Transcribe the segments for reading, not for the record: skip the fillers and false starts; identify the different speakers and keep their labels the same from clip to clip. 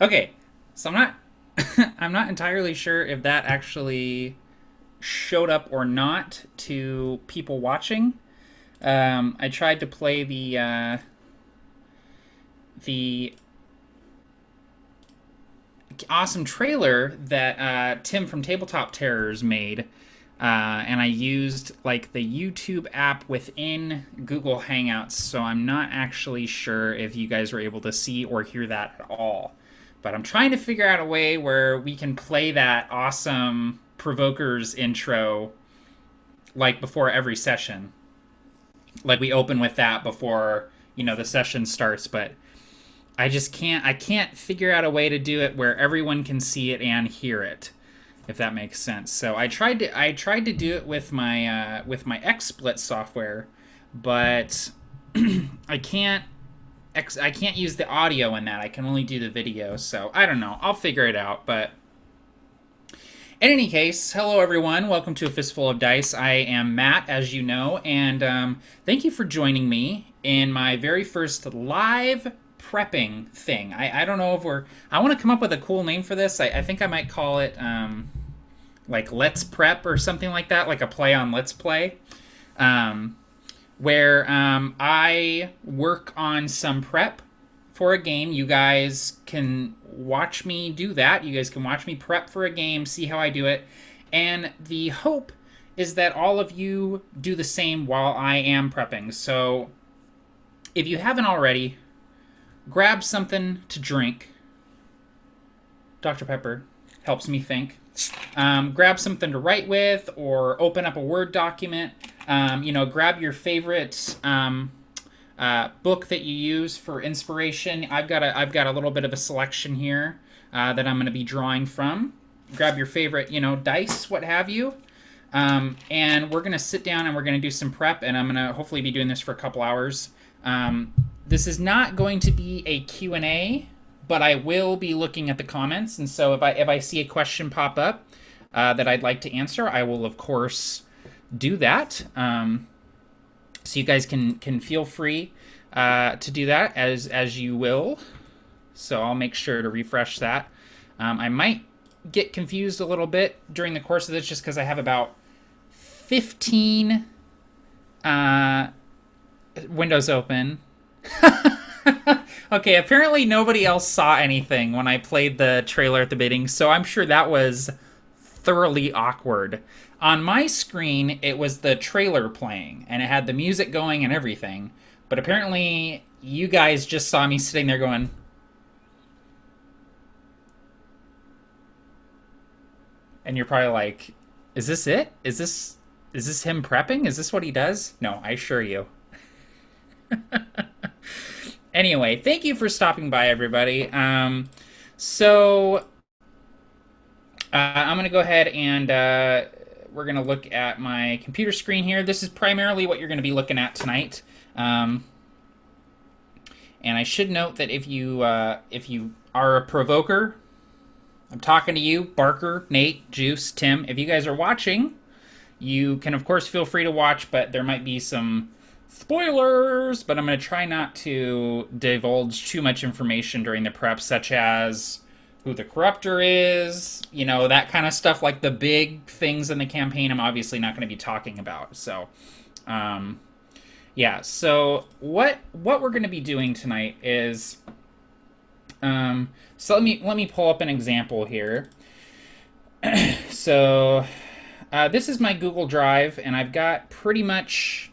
Speaker 1: Okay, so I'm not I'm not entirely sure if that actually showed up or not to people watching. I tried to play the awesome trailer that Tim from Tabletop Terrors made, and I used like the YouTube app within Google Hangouts, so I'm not actually sure if you guys were able to see or hear that at all. But I'm trying to figure out a way where we can play that awesome Provokers intro like before every session. Like we open with that before, the session starts, but I can't figure out a way to do it where everyone can see it and hear it, if that makes sense. So I tried to do it with my XSplit software, but I can't I can't use the audio in that. I can only do the video. So I don't know. I'll figure it out, but in any case, hello everyone. Welcome to A Fistful of Dice. I am Matt, as you know, and thank you for joining me in my very first live prepping thing. I don't know if I want to come up with a cool name for this. I think I might call it like Let's Prep or something like that, like a play on Let's Play. Where I work on some prep for a game. You guys can watch me do that. You guys can watch me prep for a game, see how I do it. And the hope is that all of you do the same while I am prepping. So if you haven't already, grab something to drink. Dr. Pepper helps me think. Grab something to write with, or open up a Word document. Grab your favorite book that you use for inspiration. I've got a little bit of a selection here that I'm going to be drawing from. Grab your favorite, dice, what have you. And we're going to sit down and we're going to do some prep, and I'm going to hopefully be doing this for a couple hours. This is not going to be a Q&A, but I will be looking at the comments, and so if I see a question pop up that I'd like to answer, I will of course do that. So you guys can feel free to do that as you will. So I'll make sure to refresh that. I might get confused a little bit during the course of this, just because I have about 15 windows open. Okay, apparently nobody else saw anything when I played the trailer at the beginning, so I'm sure that was thoroughly awkward. On my screen, it was the trailer playing, and it had the music going and everything, but apparently you guys just saw me sitting there going, and you're probably like, is this it? Is this him prepping? Is this what he does? No, I assure you. Anyway, thank you for stopping by, everybody. So I'm going to go ahead and we're going to look at my computer screen here. This is primarily what you're going to be looking at tonight. And I should note that if you are a provoker, I'm talking to you, Barker, Nate, Juice, Tim. If you guys are watching, you can of course feel free to watch, but there might be some spoilers, but I'm going to try not to divulge too much information during the prep, such as who the corruptor is, that kind of stuff, like the big things in the campaign I'm obviously not going to be talking about. So, yeah, so what we're going to be doing tonight is, so let me pull up an example here. So, this is my Google Drive, and I've got pretty much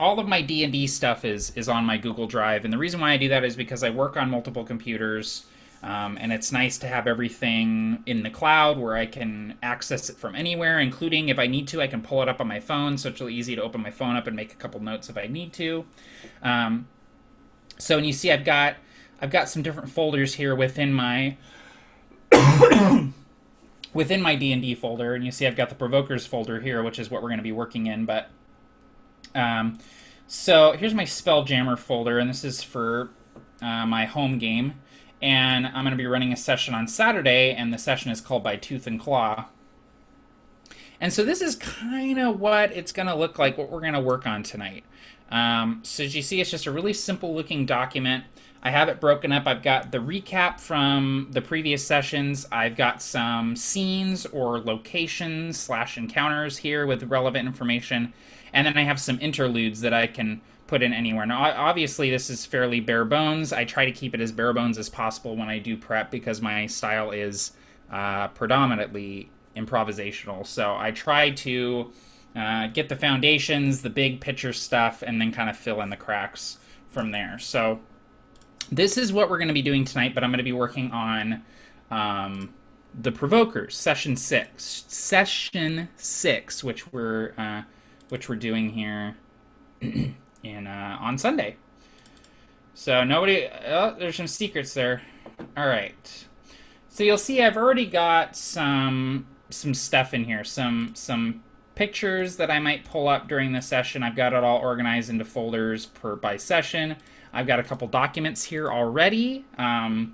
Speaker 1: all of my D&D stuff is on my Google Drive, and the reason why I do that is because I work on multiple computers, and it's nice to have everything in the cloud where I can access it from anywhere, including if I need to, I can pull it up on my phone, so it's really easy to open my phone up and make a couple notes if I need to. So, and you see I've got some different folders here within my within my D&D folder, and you see I've got the Provokers folder here, which is what we're going to be working in, but so here's my Spelljammer folder, and this is for my home game, and I'm going to be running a session on Saturday, and the session is called By Tooth and Claw. And so this is kind of what it's going to look like, what we're going to work on tonight. So as you see, it's just a really simple looking document. I have it broken up. I've got the recap from the previous sessions. I've got some scenes or locations slash encounters here with relevant information. And then I have some interludes that I can put in anywhere. Now, obviously, this is fairly bare bones. I try to keep it as bare bones as possible when I do prep because my style is predominantly improvisational. So I try to get the foundations, the big picture stuff, and then kind of fill in the cracks from there. So this is what we're going to be doing tonight, but I'm going to be working on the Provokers, session six, which we're doing here in on Sunday. So nobody, oh, there's some secrets there. All right. So you'll see I've already got some stuff in here, some pictures that I might pull up during the session. I've got it all organized into folders by session. I've got a couple documents here already, so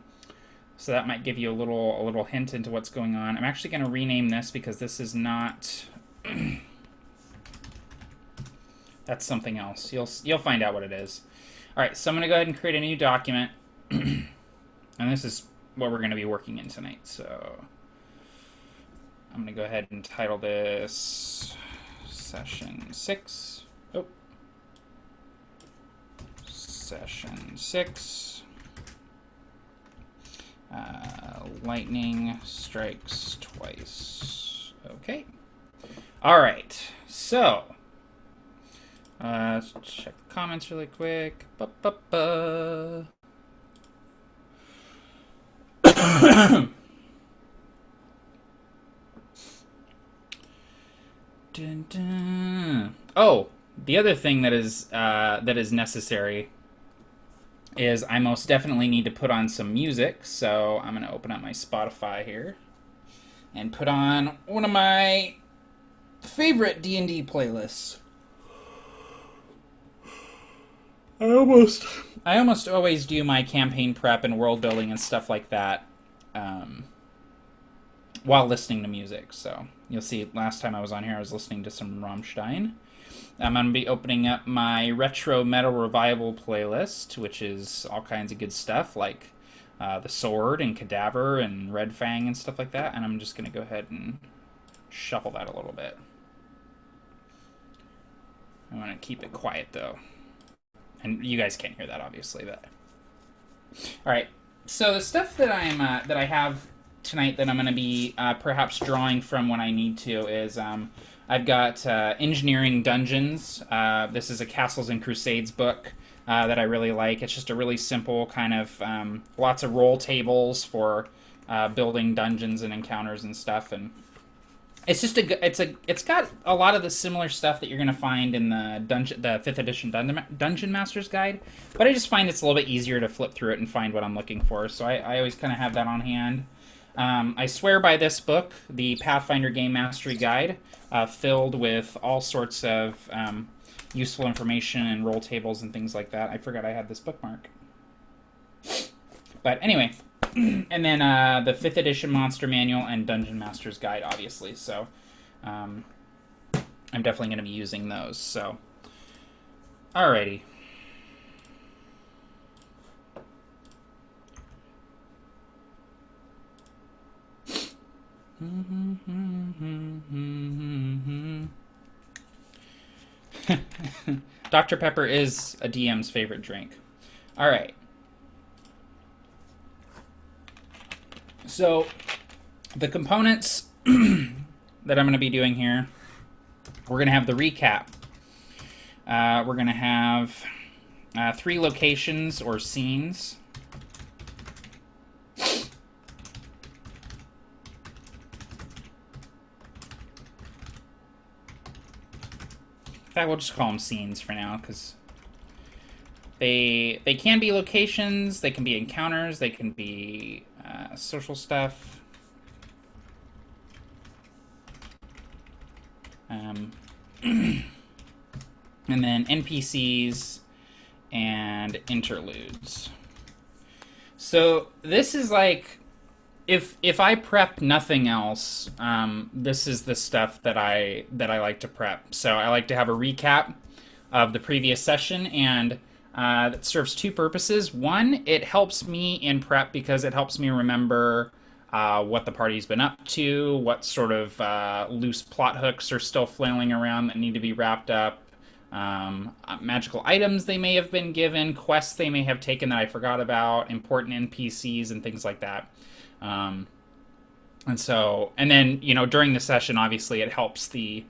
Speaker 1: that might give you a little hint into what's going on. I'm actually going to rename this because this is not. That's something else. You'll find out what it is. All right, so I'm going to go ahead and create a new document, and this is what we're going to be working in tonight. So I'm going to go ahead and title this Session 6. Oh. Session 6. Lightning strikes twice. Okay. All right. So, check the comments really quick. Dun, dun. Oh, the other thing that is necessary is I most definitely need to put on some music. So I'm going to open up my Spotify here and put on one of my favorite D&D playlists. I almost always do my campaign prep and world building and stuff like that while listening to music. So you'll see last time I was on here I was listening to some Rammstein. I'm going to be opening up my Retro Metal Revival playlist, which is all kinds of good stuff like The Sword and Cadaver and Red Fang and stuff like that. And I'm just going to go ahead and shuffle that a little bit. I want to keep it quiet though. And you guys can't hear that obviously, but all right. So the stuff that I have tonight that I'm going to be perhaps drawing from when I need to is I've got Engineering Dungeons. This is a Castles and Crusades book that I really like. It's just a really simple kind of lots of roll tables for building dungeons and encounters and stuff, and it's just it's got a lot of the similar stuff that you're going to find in the 5th edition Dungeon Master's Guide, but I just find it's a little bit easier to flip through it and find what I'm looking for, so I always kind of have that on hand. I swear by this book, the Pathfinder Game Mastery Guide, filled with all sorts of useful information and roll tables and things like that. I forgot I had this bookmark. But anyway, and then the 5th edition Monster Manual and Dungeon Master's Guide, obviously. So I'm definitely going to be using those. So, alrighty. Dr. Pepper is a DM's favorite drink. All right. So the components that I'm going to be doing here, we're going to have the recap. We're going to have 3 locations or scenes. In fact, we'll just call them scenes for now, because they can be locations, they can be encounters, they can be social stuff. And then NPCs and interludes. So this is like, if I prep nothing else, this is the stuff that I like to prep. So I like to have a recap. of the previous session, and that serves two purposes. One, it helps me in prep because it helps me remember what the party's been up to, what sort of loose plot hooks are still flailing around that need to be wrapped up, magical items they may have been given, quests they may have taken that I forgot about, important NPCs and things like that. And then during the session, obviously it helps the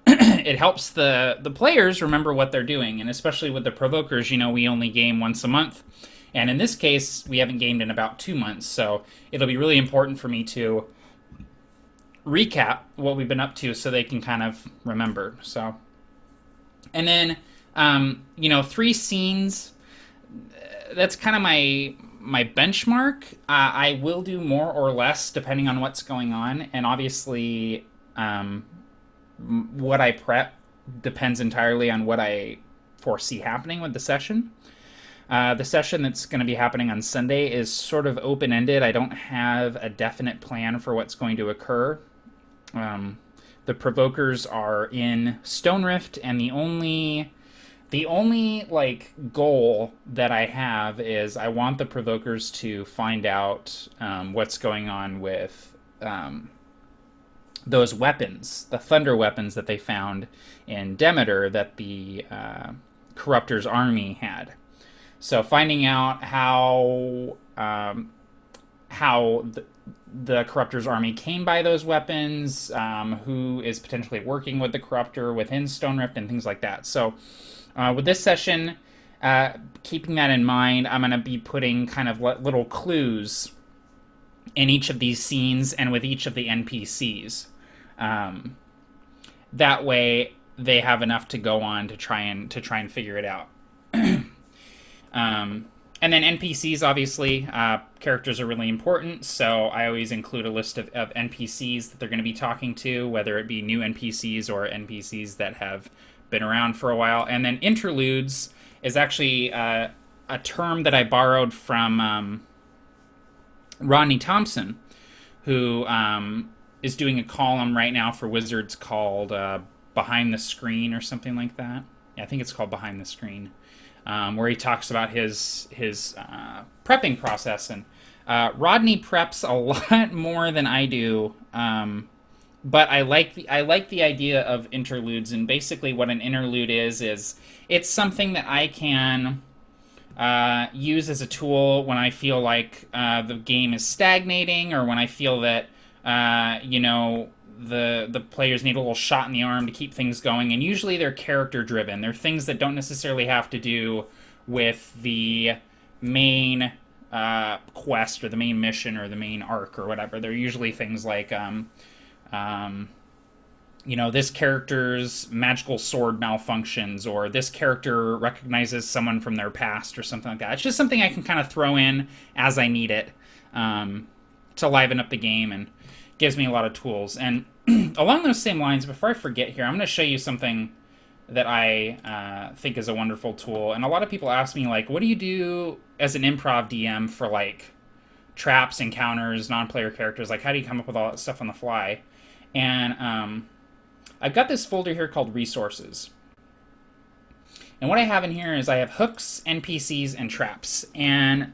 Speaker 1: it helps the players remember what they're doing, and especially with the Provokers, we only game once a month, and in this case, we haven't gamed in about 2 months, so it'll be really important for me to recap what we've been up to so they can kind of remember. So, and then 3 scenes. That's kind of my benchmark. I will do more or less depending on what's going on, and obviously, what I prep depends entirely on what I foresee happening with the session. The session that's going to be happening on Sunday is sort of open-ended. I don't have a definite plan for what's going to occur. The Provokers are in Stone Rift, and the only goal that I have is I want the Provokers to find out what's going on with those weapons, the thunder weapons that they found in Demeter that the Corruptor's army had. So finding out how the Corruptor's army came by those weapons, who is potentially working with the Corruptor within Stone Rift, and things like that. So with this session, keeping that in mind, I'm going to be putting kind of little clues in each of these scenes and with each of the NPCs. That way, they have enough to go on to try and figure it out. And then NPCs, obviously, characters are really important, so I always include a list of NPCs that they're going to be talking to, whether it be new NPCs or NPCs that have been around for a while. And then interludes is actually a term that I borrowed from Rodney Thompson, who is doing a column right now for Wizards called Behind the Screen or something like that. Yeah, I think it's called Behind the Screen, where he talks about his prepping process. And Rodney preps a lot more than I do, but I like the idea of interludes. And basically, what an interlude is it's something that I can use as a tool when I feel like the game is stagnating, or when I feel that the players need a little shot in the arm to keep things going. And usually they're character driven. They're things that don't necessarily have to do with the main quest or the main mission or the main arc or whatever. They're usually things like this character's magical sword malfunctions, or this character recognizes someone from their past, or something like that. It's just something I can kind of throw in as I need it to liven up the game, and gives me a lot of tools. And along those same lines, before I forget here, I'm going to show you something that I think is a wonderful tool. And a lot of people ask me, like, what do you do as an improv DM for, like, traps, encounters, non-player characters? Like, how do you come up with all that stuff on the fly? And I've got this folder here called Resources. And what I have in here is I have hooks, NPCs, and traps. And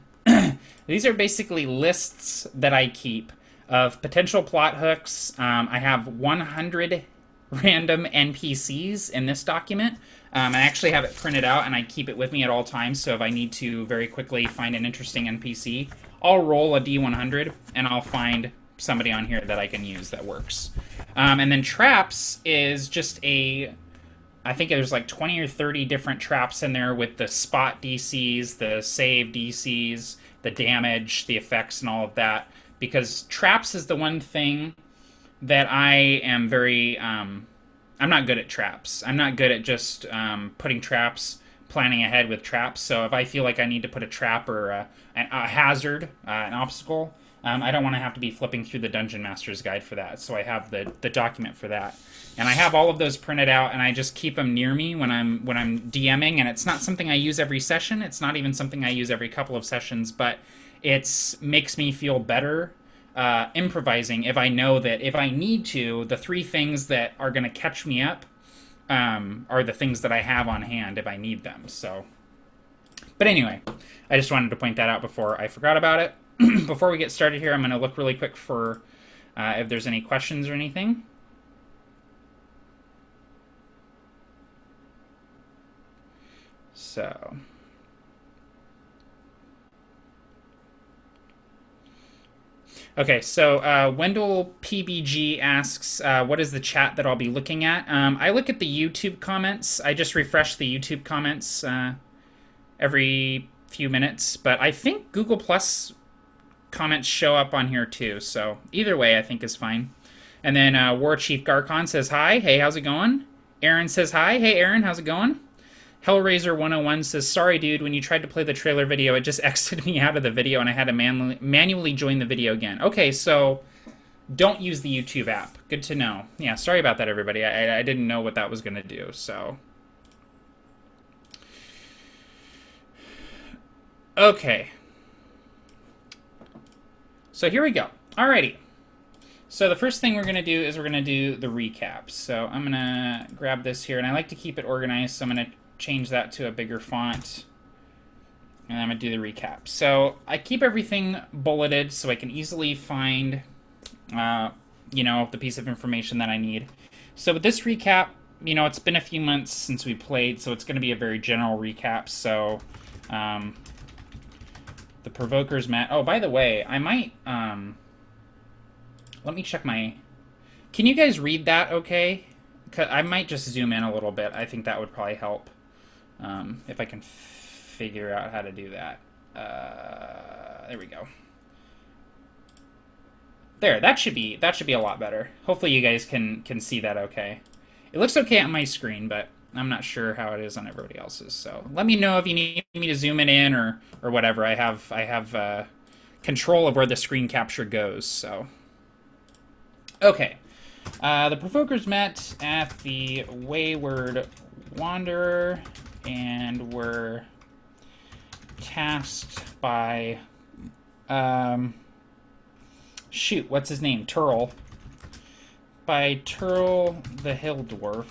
Speaker 1: these are basically lists that I keep of potential plot hooks. I have 100 random NPCs in this document. I actually have it printed out, and I keep it with me at all times, so if I need to very quickly find an interesting NPC, I'll roll a D100, and I'll find somebody on here that I can use that works. And then traps is just I think there's like 20 or 30 different traps in there, with the spot DCs, the save DCs, the damage, the effects, and all of that. Because traps is the one thing that I am very... I'm not good at traps. I'm not good at just putting traps, planning ahead with traps. So if I feel like I need to put a trap or a hazard, an obstacle, I don't want to have to be flipping through the Dungeon Master's Guide for that. So I have the document for that. And I have all of those printed out, and I just keep them near me when I'm DMing. And it's not something I use every session. It's not even something I use every couple of sessions, but it makes me feel better improvising if I know that if I need to, the 3 things that are going to catch me up are the things that I have on hand if I need them. So, but anyway, I just wanted to point that out before I forgot about it. Before we get started here, I'm going to look really quick for if there's any questions or anything. So, okay, so Wendell PBG asks, what is the chat that I'll be looking at? I look at the YouTube comments. I just refresh the YouTube comments every few minutes, but I think Google Plus comments show up on here too, so either way I think is fine. And then War Chief Garcon says hi. Hey, how's it going? Aaron says hi. Hey, Aaron, how's it going? Hellraiser 101 says, sorry, dude, when you tried to play the trailer video, it just exited me out of the video and I had to manually join the video again. Okay, so don't use the YouTube app. Good to know. Yeah, sorry about that, everybody. I didn't know what that was going to do, so. Okay. So here we go. Alrighty. So the first thing we're going to do is we're going to do the recap. So I'm going to grab this here, and I like to keep it organized, so I'm going to change that to a bigger font, and I'm going to do the recap. So I keep everything bulleted so I can easily find, you know, the piece of information that I need. So with this recap, you know, it's been a few months since we played, so it's going to be a very general recap. So the Provokers met. Oh, by the way, I might, let me check my, can you guys read that okay? I might just zoom in a little bit. I think that would probably help. If I can figure out how to do that. There we go. There, that should be a lot better. Hopefully you guys can see that okay. It looks okay on my screen, but I'm not sure how it is on everybody else's. So let me know if you need me to zoom it in or whatever. I have control of where the screen capture goes. So okay. The Provokers met at the Wayward Wanderer and were tasked by, shoot, what's his name? Turl. By Turl the Hill Dwarf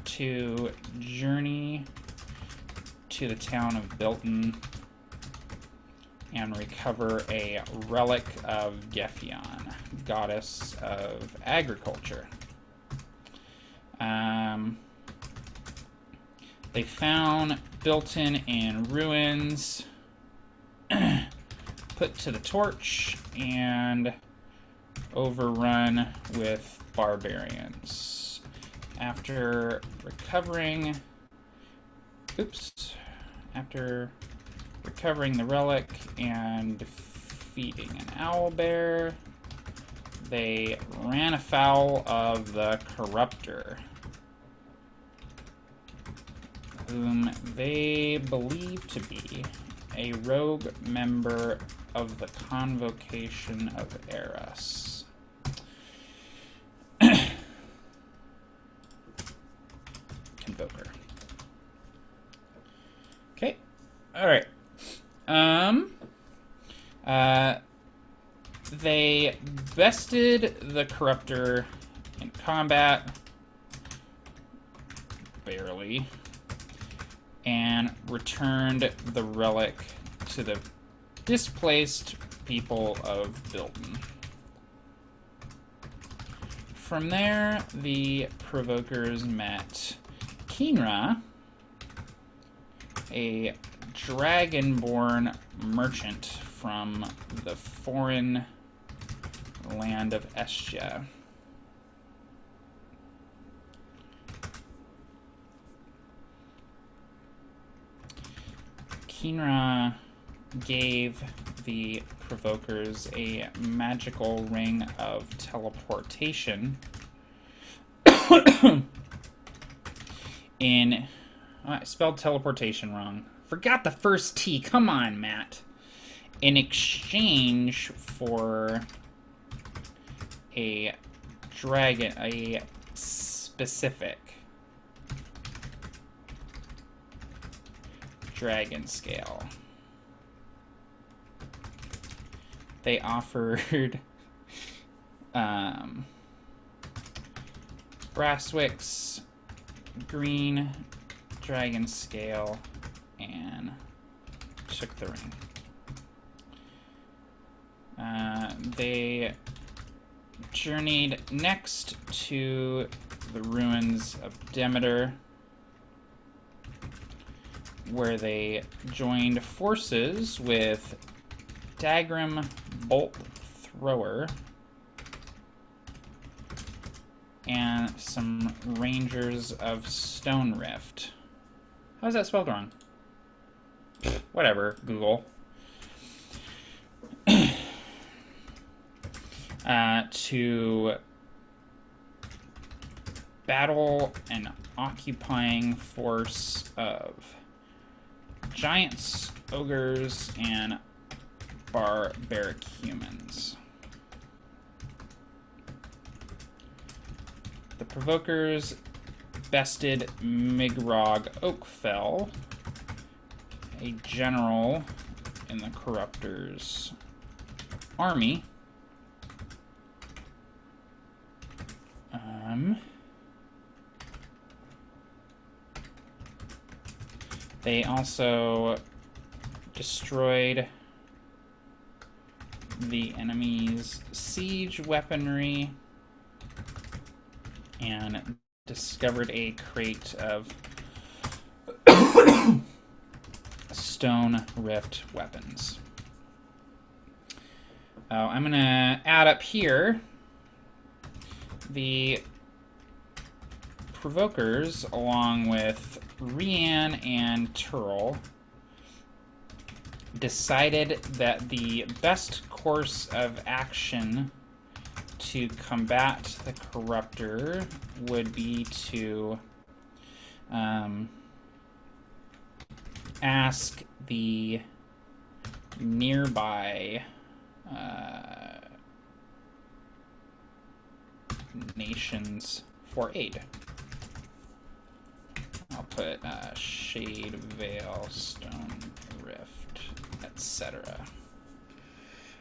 Speaker 1: to journey to the town of Bilton and recover a relic of Geffion, goddess of agriculture. They found Bilton in ruins, put to the torch, and overrun with barbarians. After recovering the relic and defeating an owlbear, they ran afoul of the Corruptor, whom they believed to be a rogue member of the Convocation of Eros. Convoker. Okay. All right. They bested the Corruptor in combat, barely, and returned the relic to the displaced people of Bilton. From there, the Provokers met Keenra, a dragonborn merchant from the foreign land of Estia. Keenra gave the Provokers a magical ring of teleportation in... I spelled teleportation wrong. Forgot the first T. Come on, Matt. In exchange for a specific dragon scale. They offered Brasswicks, green dragon scale and took the ring. They journeyed next to the ruins of Demeter, where they joined forces with Dagrim Bolt Thrower and some Rangers of Stone Rift. How's that spelled wrong? Whatever, Google. To battle an occupying force of giants, ogres, and barbaric humans. The Provokers bested Migrog Oakfell, a general in the Corruptors' army. They also destroyed the enemy's siege weaponry and discovered a crate of Stone Rift weapons. I'm going to add up here the Provokers, along with Rian and Turl, decided that the best course of action to combat the Corruptor would be to ask the nearby nations for aid. I'll put Shade, Veil, Stone Rift, etc.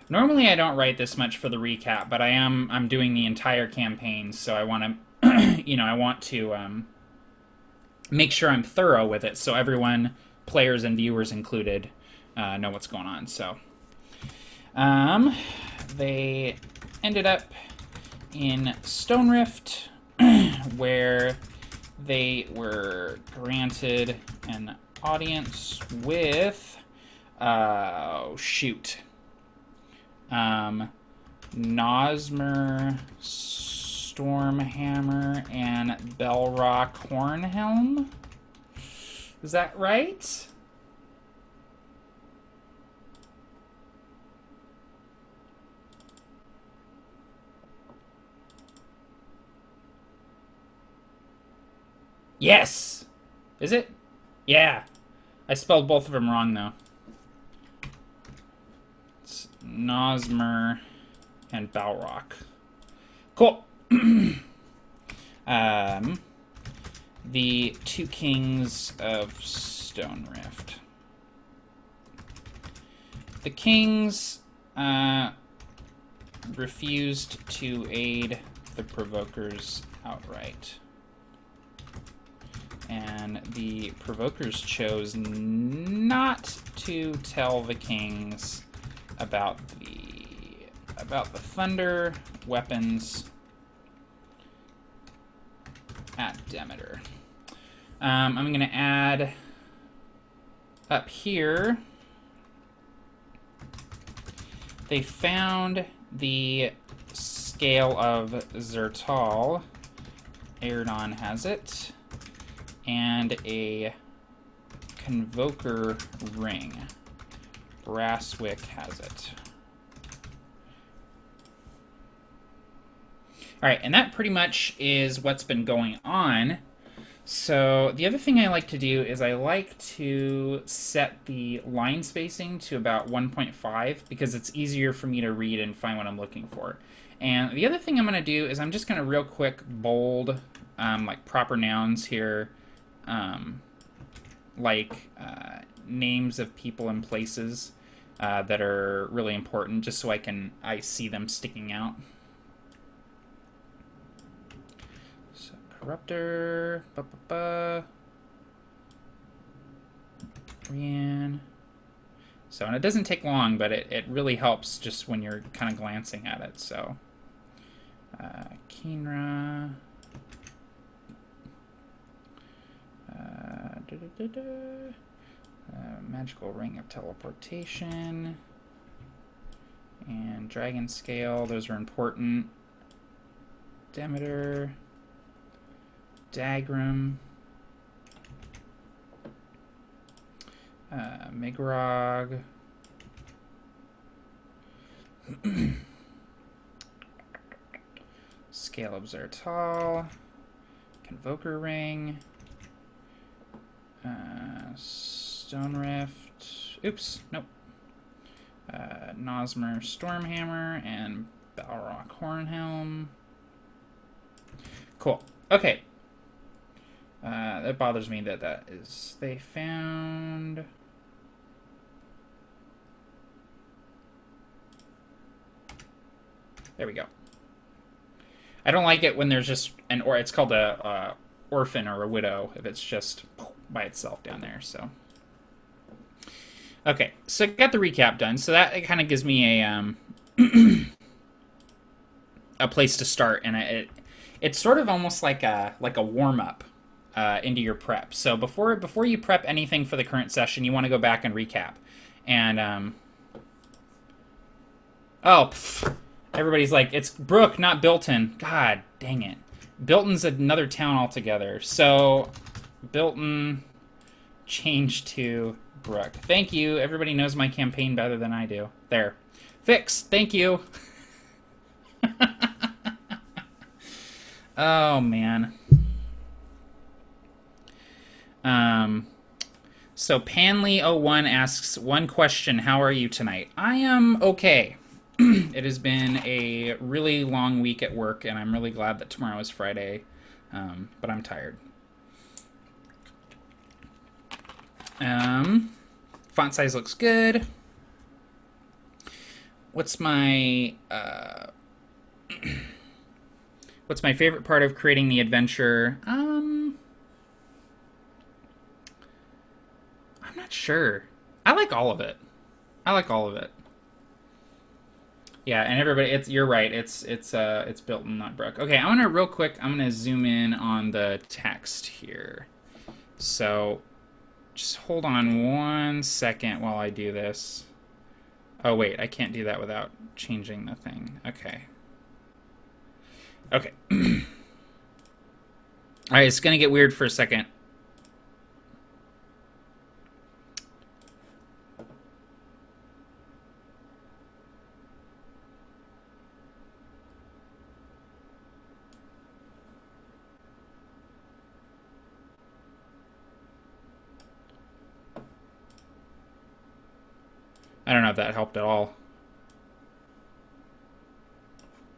Speaker 1: Normally I don't write this much for the recap, but I'm doing the entire campaign, so I want to, I want to make sure I'm thorough with it, so everyone, players and viewers included, know what's going on. So, they ended up in Stone Rift, where they were granted an audience with, Nosmer, Stormhammer, and Belrock Hornhelm? Is that right? Yes! Is it? Yeah. I spelled both of them wrong, though. It's Nosmer and Balrock. Cool. The two kings of Stone Rift. The kings refused to aid the Provokers outright. And the Provokers chose not to tell the kings about the thunder weapons at Demeter. I'm going to add up here. They found the Scale of Zertal. Aerodon has it. And a Convoker ring. Brasswick has it. Alright, and that pretty much is what's been going on. So the other thing I like to do is I like to set the line spacing to about 1.5 because it's easier for me to read and find what I'm looking for. And the other thing I'm going to do is I'm just going to real quick bold like proper nouns here. Names of people and places that are really important, just so I see them sticking out. So Corruptor. Rian. So, and it doesn't take long, but it really helps just when you're kind of glancing at it. So, Keenra. Magical Ring of Teleportation. And Dragon Scale, those are important. Demeter. Dagram. Migrog. Scale of Zertal. Convoker Ring. Stone Rift. Oops, nope. Nosmer Stormhammer and Balrog Hornhelm. Cool. Okay. That bothers me that is... They found... There we go. I don't like it when there's just an... Or it's called a orphan or a widow if it's just by itself down there, so... Okay, so I got the recap done. So that kind of gives me a a place to start, and it's sort of almost like a warm up into your prep. So before you prep anything for the current session, you want to go back and recap. And everybody's like, it's Brook, not Bilton. God dang it, Bilton's another town altogether. So Bilton changed to Brook. Thank you. Everybody knows my campaign better than I do. There. Fixed. Thank you. Oh, man. So Panley01 asks, one question, how are you tonight? I am okay. It has been a really long week at work, and I'm really glad that tomorrow is Friday, but I'm tired. Font size looks good. What's my favorite part of creating the adventure? I'm not sure. I like all of it. Yeah, and everybody, you're right. It's Bilton, not Brook. Okay, I'm gonna zoom in on the text here. So just hold on 1 second while I do this. Oh, wait, I can't do that without changing the thing. Okay. Okay. Alright, it's gonna get weird for a second. I don't know if that helped at all.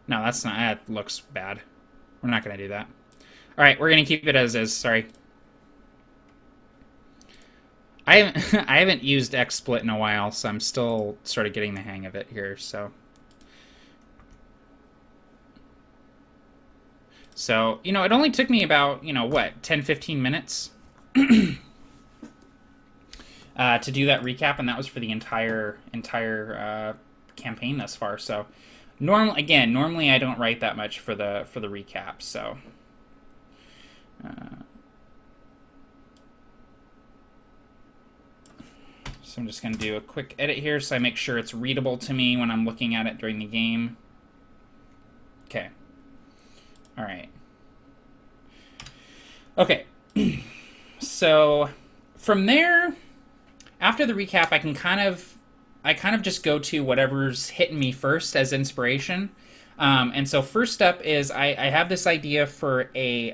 Speaker 1: No, that's not... That looks bad. We're not going to do that. Alright, we're going to keep it as is. Sorry. I haven't used XSplit in a while, so I'm still sort of getting the hang of it here, so... So, you know, it only took me about, you know, what, 10-15 minutes? To do that recap, and that was for the entire campaign thus far. So, normally I don't write that much for the recap. So, so I'm just going to do a quick edit here, so I make sure it's readable to me when I'm looking at it during the game. Okay. All right. Okay. So from there. After the recap, I kind of just go to whatever's hitting me first as inspiration. And so first up is I have this idea for a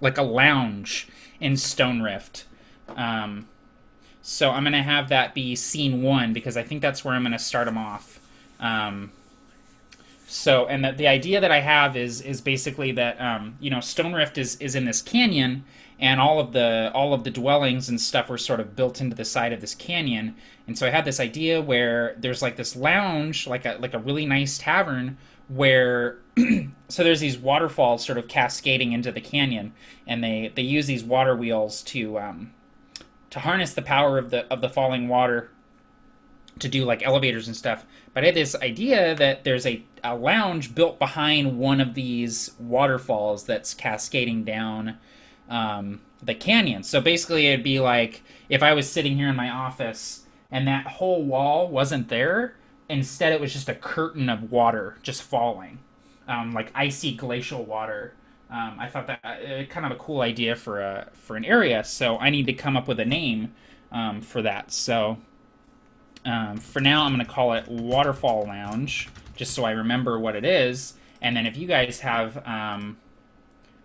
Speaker 1: like a lounge in Stone Rift. So I'm gonna have that be scene 1 because I think that's where I'm gonna start them off. So and the idea that I have is basically that you know, Stone Rift is in this canyon. And all of the dwellings and stuff were sort of built into the side of this canyon. And so I had this idea where there's like this lounge, like a really nice tavern, where so there's these waterfalls sort of cascading into the canyon, and they use these water wheels to harness the power of the falling water to do like elevators and stuff. But I had this idea that there's a lounge built behind one of these waterfalls that's cascading down the canyon. So basically, it'd be like if I was sitting here in my office and that whole wall wasn't there. Instead, it was just a curtain of water just falling, like icy glacial water. I thought that kind of a cool idea for an area. So I need to come up with a name for that. So for now, I'm going to call it Waterfall Lounge, just so I remember what it is. And then if you guys have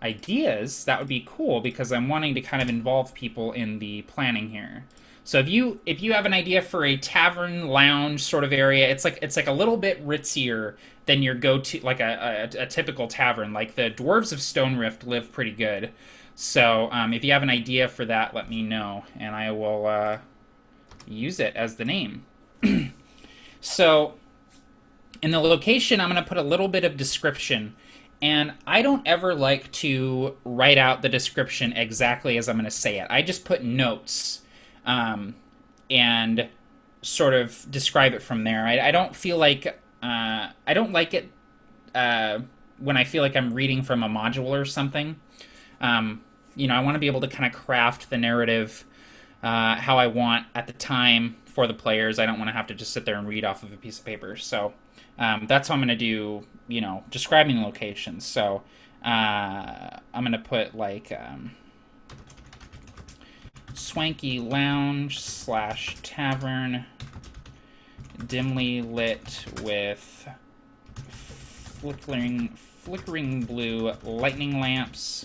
Speaker 1: ideas, that would be cool because I'm wanting to kind of involve people in the planning here. So if you have an idea for a tavern lounge sort of area, it's like a little bit ritzier than your go-to, like a typical tavern. Like the Dwarves of Stone Rift live pretty good. So if you have an idea for that, let me know, and I will use it as the name. So in the location, I'm going to put a little bit of description. And I don't ever like to write out the description exactly as I'm going to say it. I just put notes. And sort of describe it from there. I don't feel like I don't like it when I feel like I'm reading from a module or something. I want to be able to kind of craft the narrative how I want at the time for the players. I don't want to have to just sit there and read off of a piece of paper. So that's how I'm going to do, describing the locations. So I'm going to put like swanky lounge / tavern, dimly lit with flickering blue lightning lamps.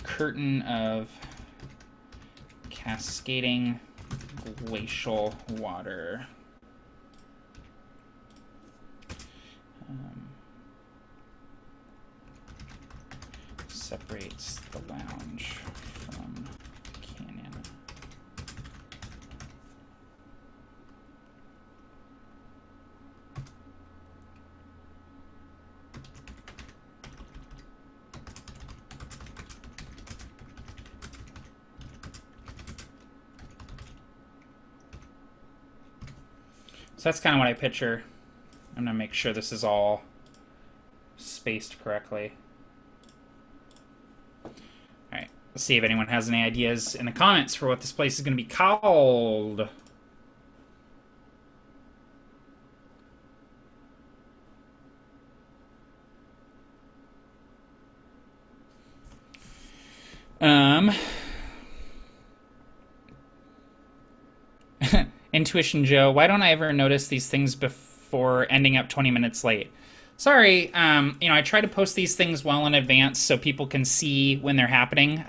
Speaker 1: Curtain of cascading glacial water. Separates the lounge from canyon. So that's kind of what I picture. I'm going to make sure this is all spaced correctly. Alright, let's see if anyone has any ideas in the comments for what this place is going to be called. Intuition Joe, why don't I ever notice these things before ending up 20 minutes late? Sorry, I try to post these things well in advance so people can see when they're happening.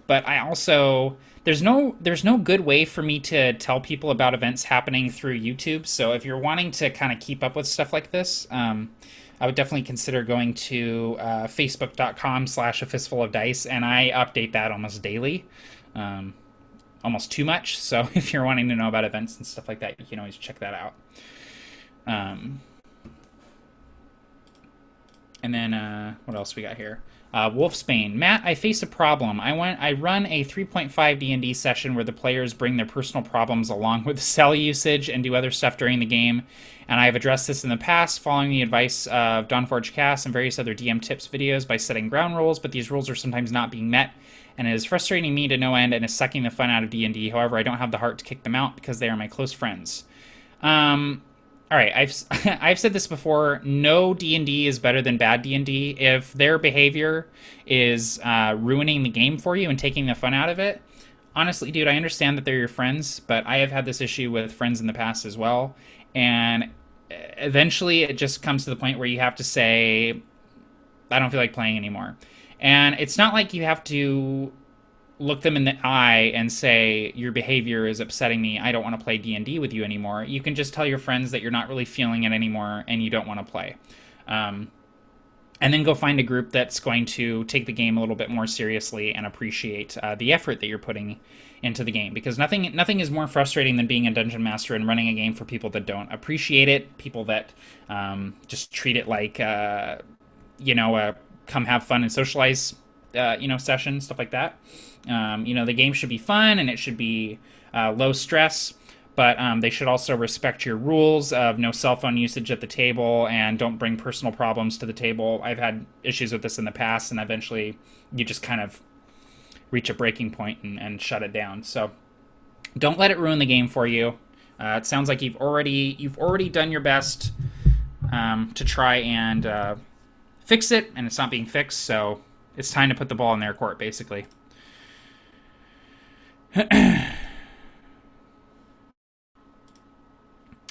Speaker 1: But I also there's no good way for me to tell people about events happening through YouTube. So if you're wanting to kind of keep up with stuff like this, I would definitely consider going to facebook.com/a fistful of dice, and I update that almost daily. Almost too much. So if you're wanting to know about events and stuff like that, you can always check that out. And then what else we got here? Wolfsbane. Matt, I face a problem. I run a 3.5 D&D session where the players bring their personal problems along with cell usage and do other stuff during the game. And I've addressed this in the past, following the advice of Dawnforge Cast and various other DM tips videos by setting ground rules, but these rules are sometimes not being met, and it is frustrating me to no end and is sucking the fun out of D&D. However, I don't have the heart to kick them out because they are my close friends. All right, I've said this before. No D&D is better than bad D&D. If their behavior is ruining the game for you and taking the fun out of it, honestly, dude, I understand that they're your friends, but I have had this issue with friends in the past as well. And eventually it just comes to the point where you have to say, I don't feel like playing anymore. And it's not like you have to look them in the eye and say, your behavior is upsetting me, I don't want to play D&D with you anymore. You can just tell your friends that you're not really feeling it anymore and you don't want to play. and then go find a group that's going to take the game a little bit more seriously and appreciate the effort that you're putting into the game. Because nothing is more frustrating than being a dungeon master and running a game for people that don't appreciate it, people that just treat it like come have fun and socialize session, stuff like that. The game should be fun and it should be low stress, but they should also respect your rules of no cell phone usage at the table and don't bring personal problems to the table. I've had issues with this in the past, and eventually you just kind of reach a breaking point and shut it down. So don't let it ruin the game for you. It sounds like you've already done your best to try and fix it, and it's not being fixed, so it's time to put the ball in their court, basically.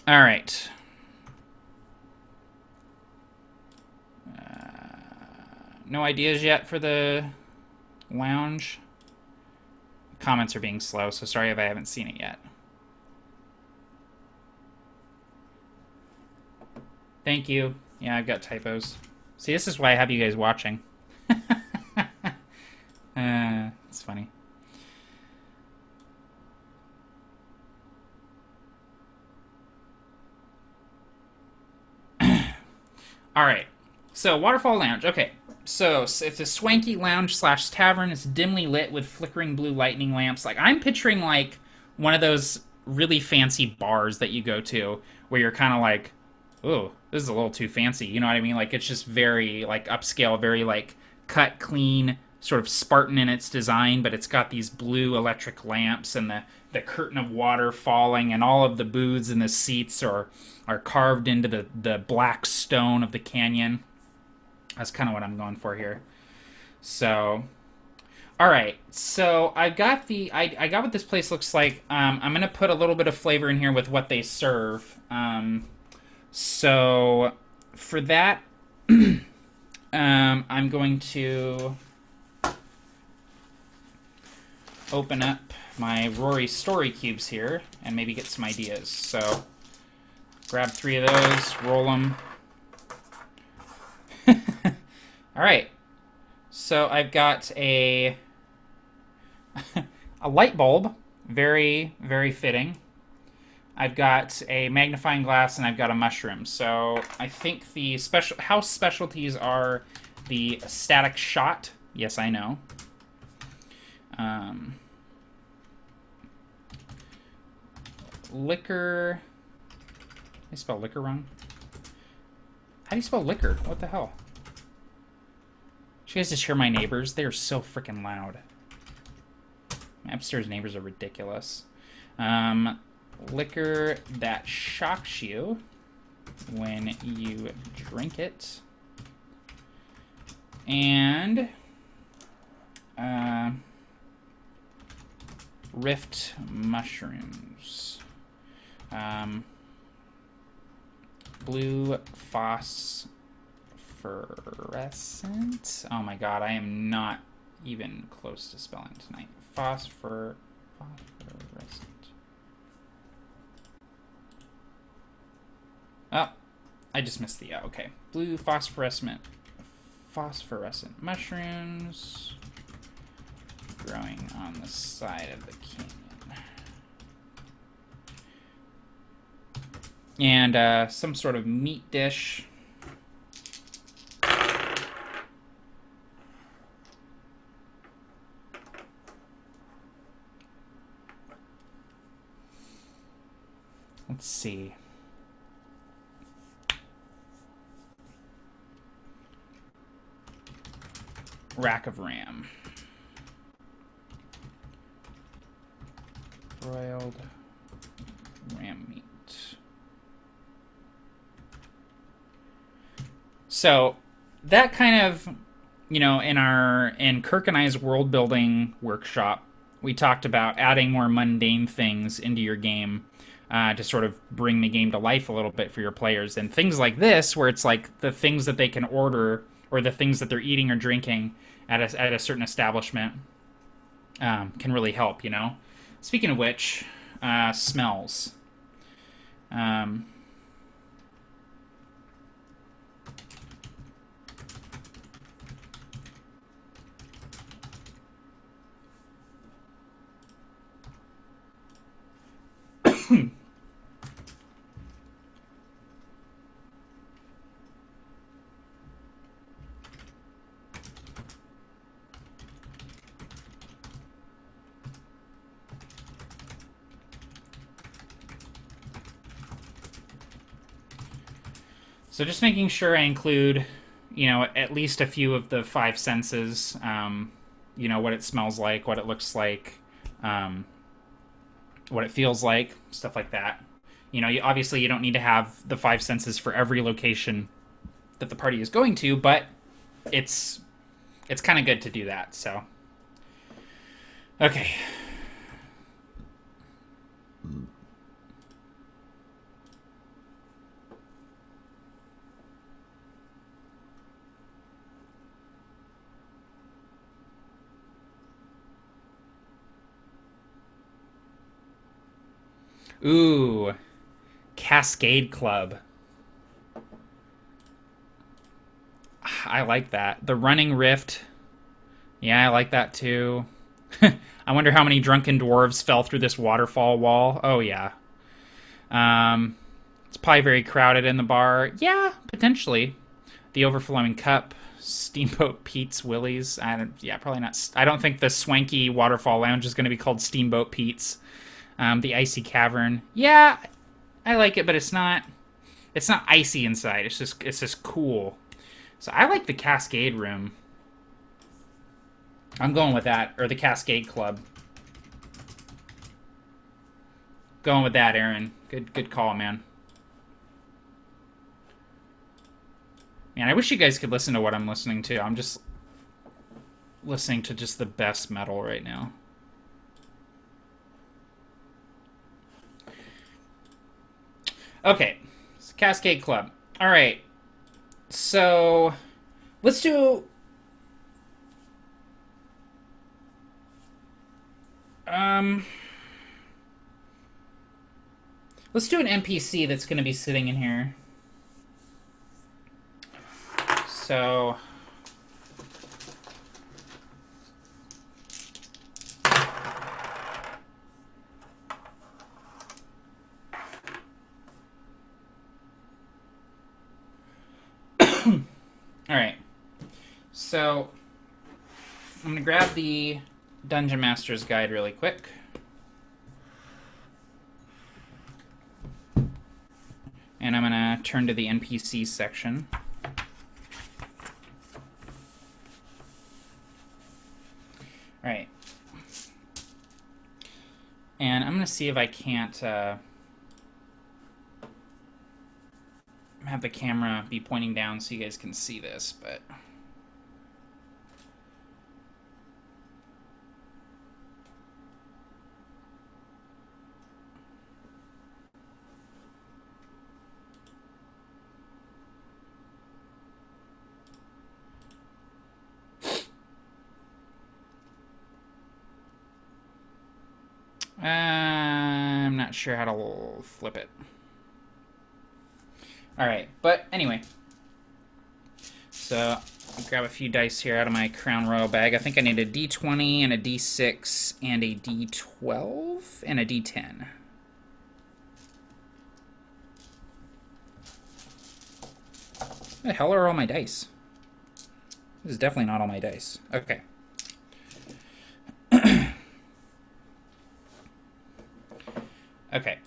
Speaker 1: All right. No ideas yet for the lounge. Comments are being slow, so sorry if I haven't seen it yet. Thank you. Yeah, I've got typos. See, this is why I have you guys watching. It's funny. All right. So, Waterfall Lounge. Okay. So it's a swanky lounge / tavern. It's dimly lit with flickering blue lightning lamps. Like, I'm picturing like one of those really fancy bars that you go to where you're kind of like, oh, this is a little too fancy. You know what I mean? Like, it's just very like upscale, very like cut clean, sort of Spartan in its design, but it's got these blue electric lamps and the curtain of water falling, and all of the booths and the seats are carved into the black stone of the canyon. That's kind of what I'm going for here. So, all right. So I got I got what this place looks like. I'm gonna put a little bit of flavor in here with what they serve. So for that, I'm going to open up my Rory Story cubes here and maybe get some ideas. So grab 3 of those, roll them. All right, so I've got a light bulb, very, very fitting. I've got a magnifying glass, and I've got a mushroom. So I think the house specialties are the static shot. Yes, I know. Liquor. I spell liquor wrong. How do you spell liquor? What the hell? Did you guys just hear my neighbors? They are so freaking loud. My upstairs neighbors are ridiculous. Liquor that shocks you when you drink it. And rift mushrooms. Blue phosphorescent. Oh my god, I am not even close to spelling tonight. Phosphorescent. Oh, I just missed the okay. Blue phosphorescent mushrooms growing on the side of the canyon. And some sort of meat dish. Let's see. Rack of ram. Broiled ram meat. So that kind of, in Kirk and I's world building workshop, we talked about adding more mundane things into your game to sort of bring the game to life a little bit for your players. And things like this, where it's like the things that they can order or the things that they're eating or drinking at a certain establishment can really help, Speaking of which, smells. So just making sure I include, at least a few of the five senses. What it smells like, what it looks like, um, what it feels like, stuff like that. Obviously you don't need to have the five senses for every location that the party is going to, but it's kind of good to do that. So, okay. Ooh, Cascade Club. I like that. The Running Rift. Yeah, I like that too. I wonder how many drunken dwarves fell through this waterfall wall. Oh, yeah. It's probably very crowded in the bar. Yeah, potentially. The Overflowing Cup. Steamboat Pete's Willie's. Probably not. I don't think the swanky waterfall lounge is going to be called Steamboat Pete's. The Icy Cavern. Yeah, I like it, but it's not icy inside. It's just cool. So I like the Cascade Room. I'm going with that, or the Cascade Club. Going with that, Aaron. Good call, man. Man, I wish you guys could listen to what I'm listening to. I'm just listening to just the best metal right now. Okay, it's Cascade Club. All right, so let's do. Let's do an NPC that's going to be sitting in here. So. All right. So I'm going to grab the Dungeon Master's Guide really quick. And I'm going to turn to the NPC section. All right. And I'm going to see if I can't have the camera be pointing down so you guys can see this, but... I'm not sure how to flip it. All right, but anyway. So I'll grab a few dice here out of my Crown Royal bag. I think I need a D20 and a D6 and a D12 and a D10. Where the hell are all my dice? This is definitely not all my dice. Okay. Okay.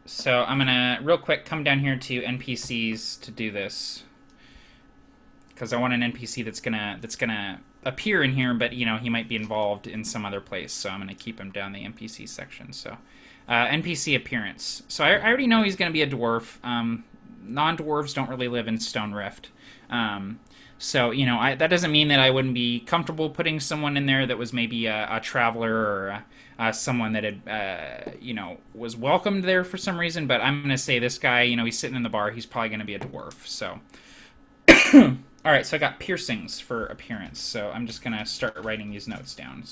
Speaker 1: So I'm gonna real quick come down here to NPCs to do this, because I want an NPC that's gonna appear in here, but he might be involved in some other place. So I'm gonna keep him down the NPC section. So NPC appearance. So I already know he's gonna be a dwarf. Non-dwarves don't really live in Stone Rift. So that doesn't mean that I wouldn't be comfortable putting someone in there that was maybe a traveler or someone that had was welcomed there for some reason. But I'm gonna say this guy, he's sitting in the bar. He's probably gonna be a dwarf. So all right. So I got piercings for appearance. So I'm just gonna start writing these notes down.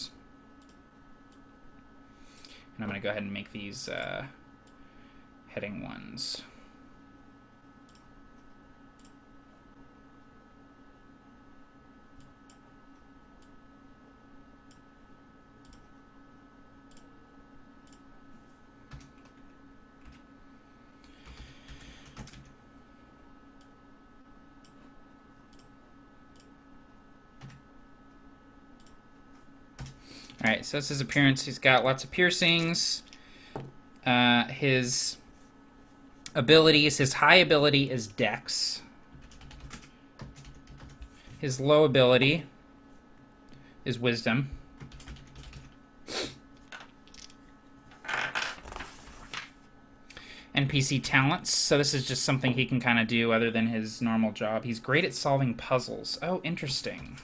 Speaker 1: And I'm gonna go ahead and make these heading ones. All right, so that's his appearance. He's got lots of piercings. His abilities, his high ability is Dex. His low ability is Wisdom. NPC talents. So this is just something he can kind of do other than his normal job. He's great at solving puzzles. Oh, interesting.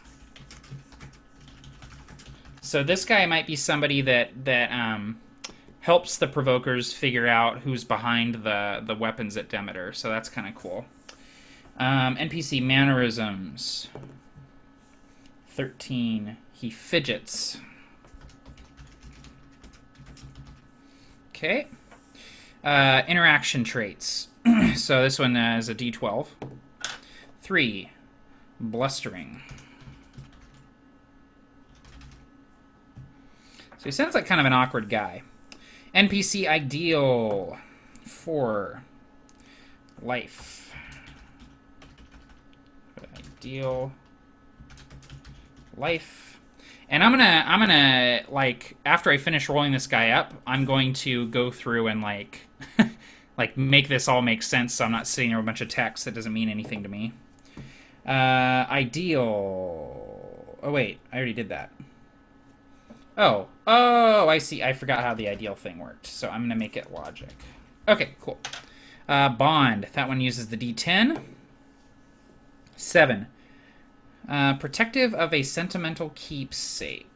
Speaker 1: So this guy might be somebody that helps the Provokers figure out who's behind the weapons at Demeter. So that's kind of cool. NPC mannerisms. 13. He fidgets. Okay. Interaction traits. So this one is a D12. 3. Blustering. So he sounds like kind of an awkward guy. NPC ideal. 4. Life. Ideal. Life. And I'm gonna like, after I finish rolling this guy up, I'm going to go through and like like make this all make sense, so I'm not sitting there with a bunch of text that doesn't mean anything to me. Ideal. Oh wait, I already did that. Oh, I see. I forgot how the ideal thing worked, so I'm gonna make it logic. Okay, cool. Bond. That one uses the D10. 7. Protective of a sentimental keepsake.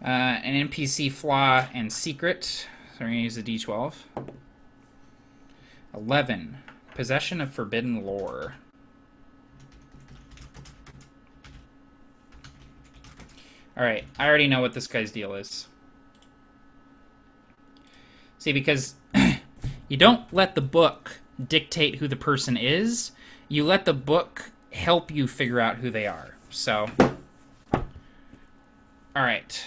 Speaker 1: An NPC flaw and secret. So we're going to use the D12. 11. Possession of forbidden lore. Alright, I already know what this guy's deal is. See, because you don't let the book dictate who the person is. You let the book help you figure out who they are. So, alright.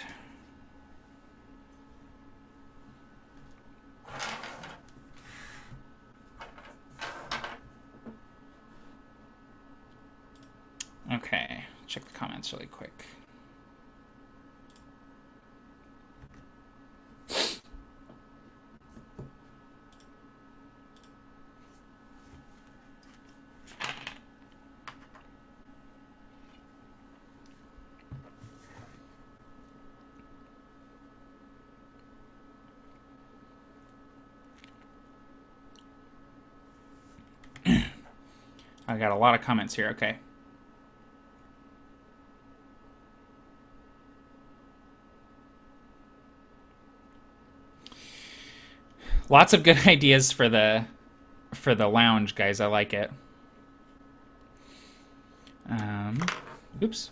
Speaker 1: Okay, check the comments really quick. I got a lot of comments here, okay. Lots of good ideas for the lounge, guys. I like it. Oops.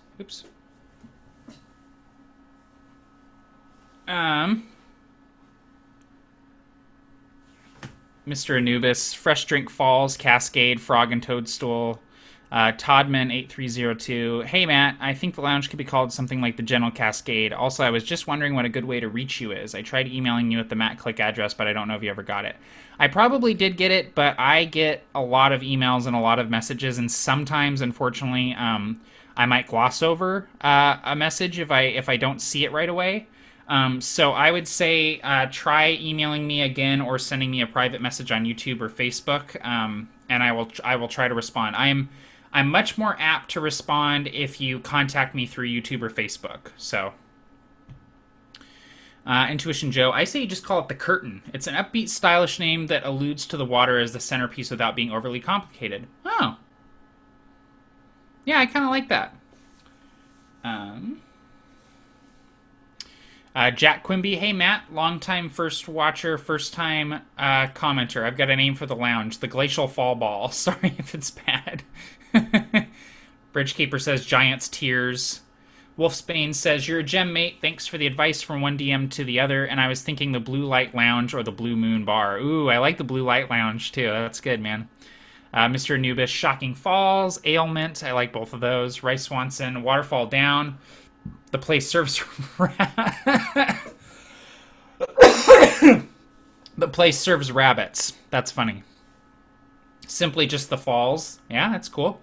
Speaker 1: Mr. Anubis, Fresh Drink Falls, Cascade, Frog and Toadstool, Toddman8302. Hey, Matt, I think the lounge could be called something like the Gentle Cascade. Also, I was just wondering what a good way to reach you is. I tried emailing you at the Matt Click address, but I don't know if you ever got it. I probably did get it, but I get a lot of emails and a lot of messages, and sometimes, unfortunately, I might gloss over a message if I don't see it right away. So I would say try emailing me again or sending me a private message on YouTube or Facebook, and I will try to respond. I'm much more apt to respond if you contact me through YouTube or Facebook. So, Intuition Joe, I say you just call it the Curtain. It's an upbeat, stylish name that alludes to the water as the centerpiece without being overly complicated. Oh, yeah, I kind of like that. Jack Quimby, hey Matt, long-time first watcher, first-time commenter. I've got a name for the lounge, the Glacial Fall Ball. Sorry if it's bad. Bridgekeeper says Giant's Tears. Wolfsbane says, you're a gem, mate. Thanks for the advice from one DM to the other, and I was thinking the Blue Light Lounge or the Blue Moon Bar. Ooh, I like the Blue Light Lounge, too. That's good, man. Mr. Anubis, Shocking Falls, Ailment. I like both of those. Rice Swanson, Waterfall Down. The place serves The place serves rabbits. That's funny. Simply just the falls. Yeah, that's cool.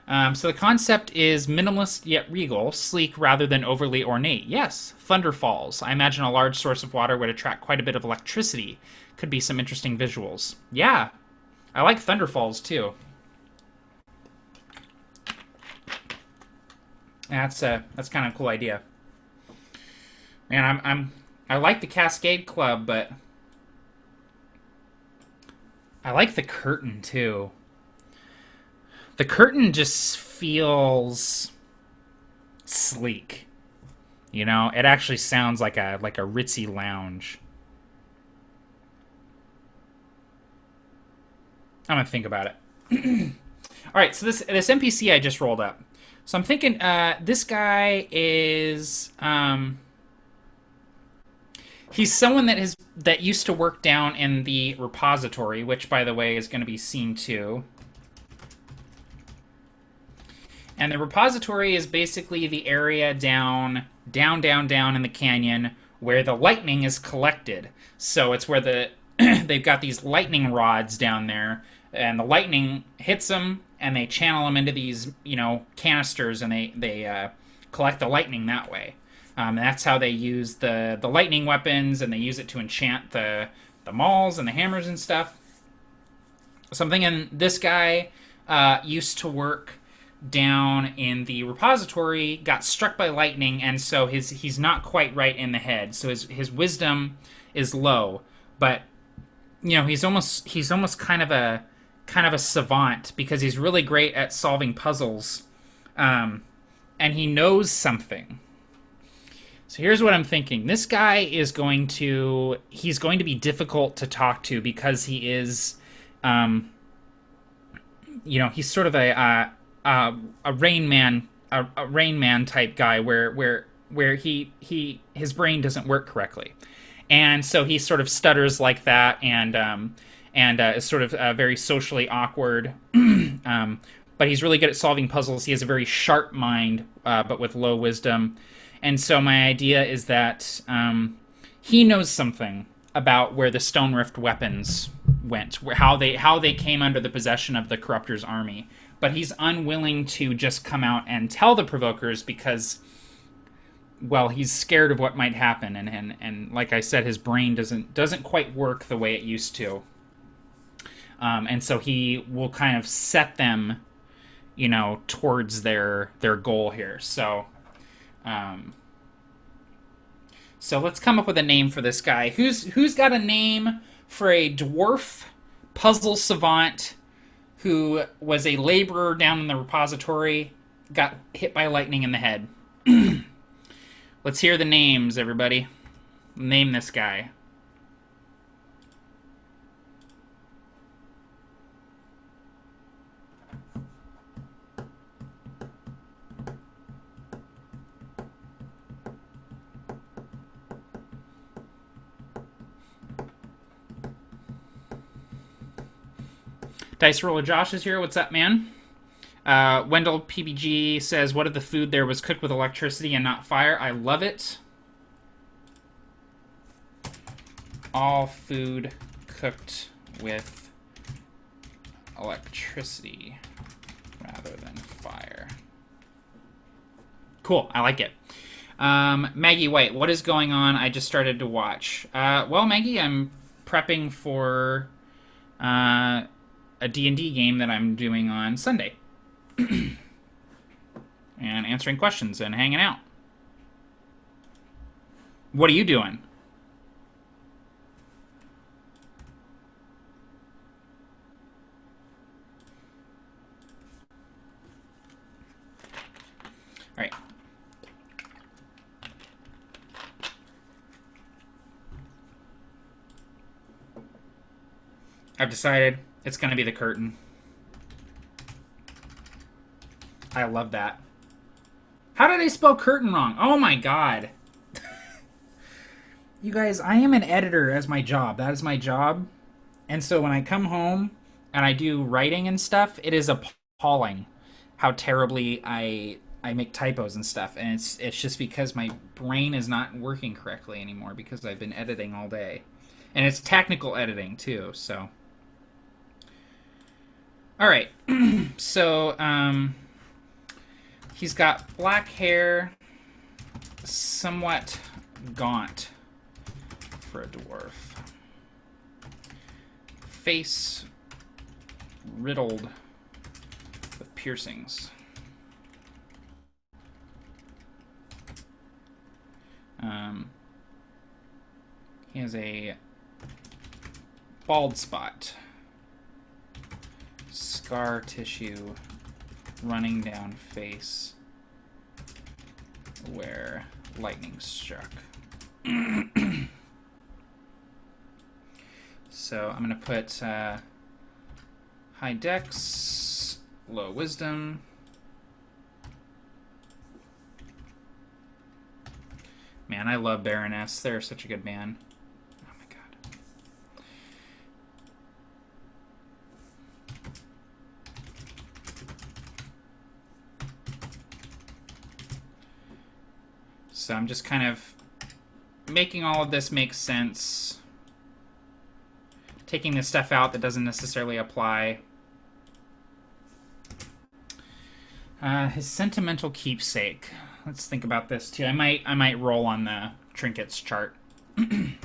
Speaker 1: So the concept is minimalist yet regal, sleek rather than overly ornate. Yes, Thunder Falls. I imagine a large source of water would attract quite a bit of electricity. Could be some interesting visuals. Yeah, I like Thunder Falls too. That's kind of a cool idea. Man, I like the Cascade Club, but I like the curtain too. The curtain just feels sleek. You know, it actually sounds like a ritzy lounge. I'm gonna think about it. All right, so this NPC I just rolled up. So I'm thinking this guy is he's someone that used to work down in the repository, which by the way is going to be scene 2. And the repository is basically the area down in the canyon where the lightning is collected. So it's where they've got these lightning rods down there, and the lightning hits them, and they channel them into these, canisters, and they collect the lightning that way. That's how they use the lightning weapons, and they use it to enchant the mauls and the hammers and stuff. Something in this guy used to work down in the repository, got struck by lightning, and so he's not quite right in the head. So his wisdom is low, but he's almost kind of a savant because he's really great at solving puzzles, and he knows something. So here's what I'm thinking. This guy he's going to be difficult to talk to because he is, he's sort of a Rain Man, a Rain Man type guy where his brain doesn't work correctly, and so he sort of stutters like that, and is sort of very socially awkward. But he's really good at solving puzzles. He has a very sharp mind, but with low wisdom. And so my idea is that he knows something about where the Stone Rift weapons went, how they came under the possession of the Corruptor's army. But he's unwilling to just come out and tell the Provokers because, well, he's scared of what might happen. And like I said, his brain doesn't quite work the way it used to. And so he will kind of set them, towards their goal here. So let's come up with a name for this guy. Who's got a name for a dwarf puzzle savant who was a laborer down in the repository, got hit by lightning in the head? Let's hear the names, everybody. Name this guy. Dice Roller Josh is here. What's up, man? Wendell PBG says, what if the food there was cooked with electricity and not fire? I love it. All food cooked with electricity rather than fire. Cool. I like it. Maggie White, what is going on? I just started to watch. Well, Maggie, I'm prepping for a D&D game that I'm doing on Sunday. And answering questions and hanging out. What are you doing? All right. I've decided it's going to be the curtain. I love that. How did I spell curtain wrong? Oh my god. You guys, I am an editor as my job. That is my job. And so when I come home and I do writing and stuff, it is appalling how terribly I make typos and stuff. And it's just because my brain is not working correctly anymore because I've been editing all day. And it's technical editing too, so. All right. So, he's got black hair, somewhat gaunt for a dwarf. Face riddled with piercings. He has a bald spot, scar tissue running down face where lightning struck. So I'm going to put high dex, low wisdom. Man, I love Baroness. They're such a good band. Oh my god. So I'm just kind of making all of this make sense. Taking the stuff out that doesn't necessarily apply. His sentimental keepsake. Let's think about this too. I might roll on the trinkets chart. In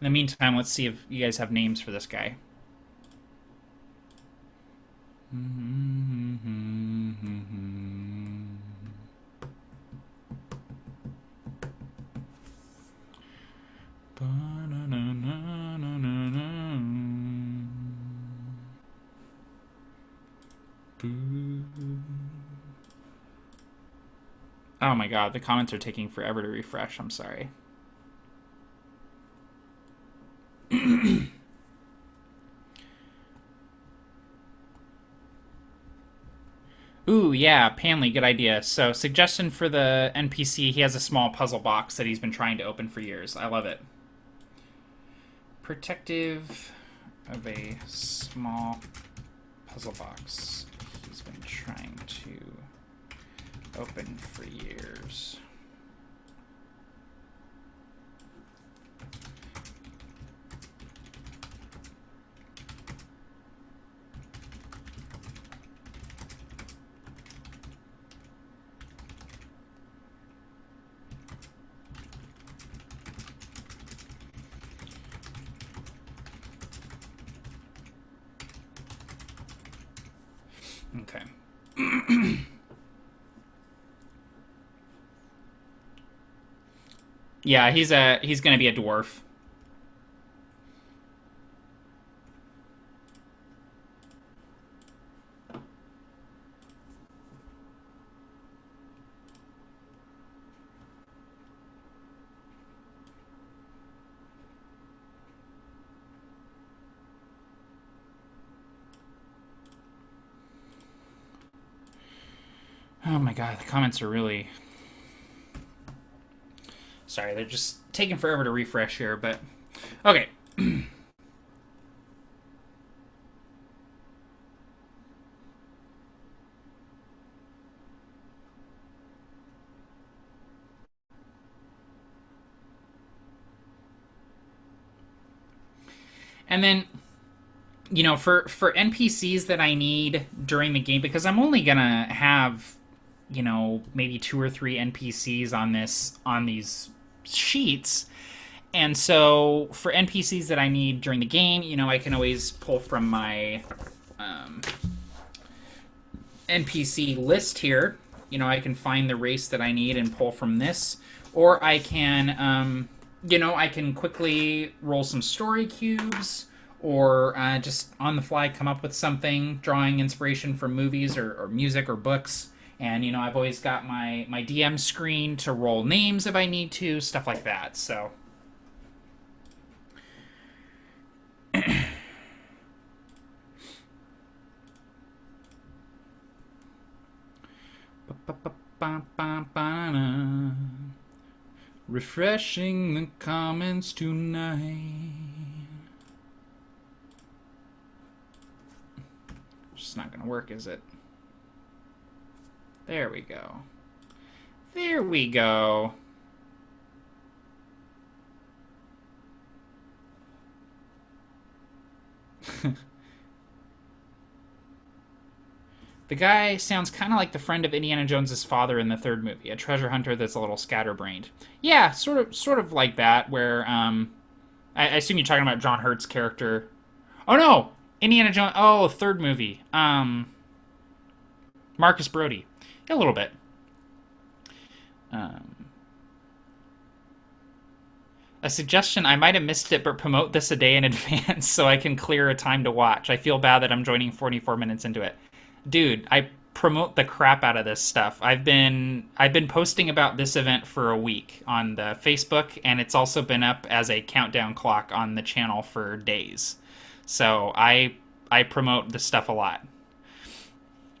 Speaker 1: the meantime, let's see if you guys have names for this guy. Oh my god, the comments are taking forever to refresh. I'm sorry. Ooh, yeah, Panley, good idea. So, suggestion for the NPC, he has a small puzzle box that he's been trying to open for years. I love it. Protective of a small puzzle box he's been trying to open for years. Okay. Yeah, he's gonna be a dwarf. Oh my god, the comments are really... Sorry, they're just taking forever to refresh here, but... Okay. And then, you know, for NPCs that I need during the game, because I'm only gonna have, you know, maybe 2 or 3 NPCs on these sheets. And so for NPCs that I need during the game, you know, I can always pull from my NPC list here. You know, I can find the race that I need and pull from this. Or I can, you know, I can quickly roll some story cubes, or just on the fly come up with something, drawing inspiration from movies or music or books. And, you know, I've always got my DM screen to roll names if I need to, stuff like that. So... Refreshing the comments tonight. It's not gonna work, is it? There we go. There we go. The guy sounds kind of like the friend of Indiana Jones's father in the third movie, a treasure hunter that's a little scatterbrained. Yeah, sort of like that. Where I assume you're talking about John Hurt's character. Oh no, Indiana Jones. Oh, third movie. Marcus Brody. Yeah, a little bit. Um, a suggestion, I might have missed it, but promote this a day in advance so I can clear a time to watch. I feel bad that I'm joining 44 minutes into it. Dude, I promote the crap out of this stuff. I've been posting about this event for a week on the Facebook, and it's also been up as a countdown clock on the channel for days. So I promote this stuff a lot.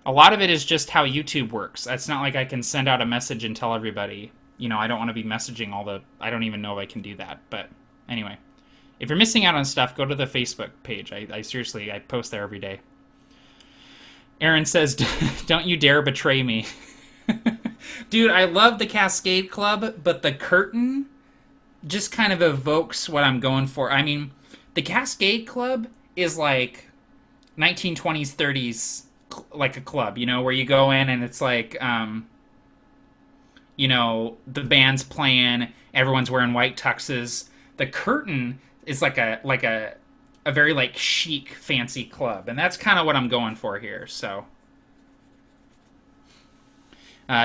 Speaker 1: A lot of it is just how YouTube works. It's not like I can send out a message and tell everybody. I don't want to be messaging all the... I don't even know if I can do that. But anyway, if you're missing out on stuff, go to the Facebook page. I seriously, I post there every day. Aaron says, don't you dare betray me. Dude, I love the Cascade Club, but the curtain just kind of evokes what I'm going for. I mean, the Cascade Club is like 1920s, 30s, like a club, where you go in and it's like, the band's playing, everyone's wearing white tuxes. The curtain is like a very like chic, fancy club, and that's kind of what I'm going for here. So,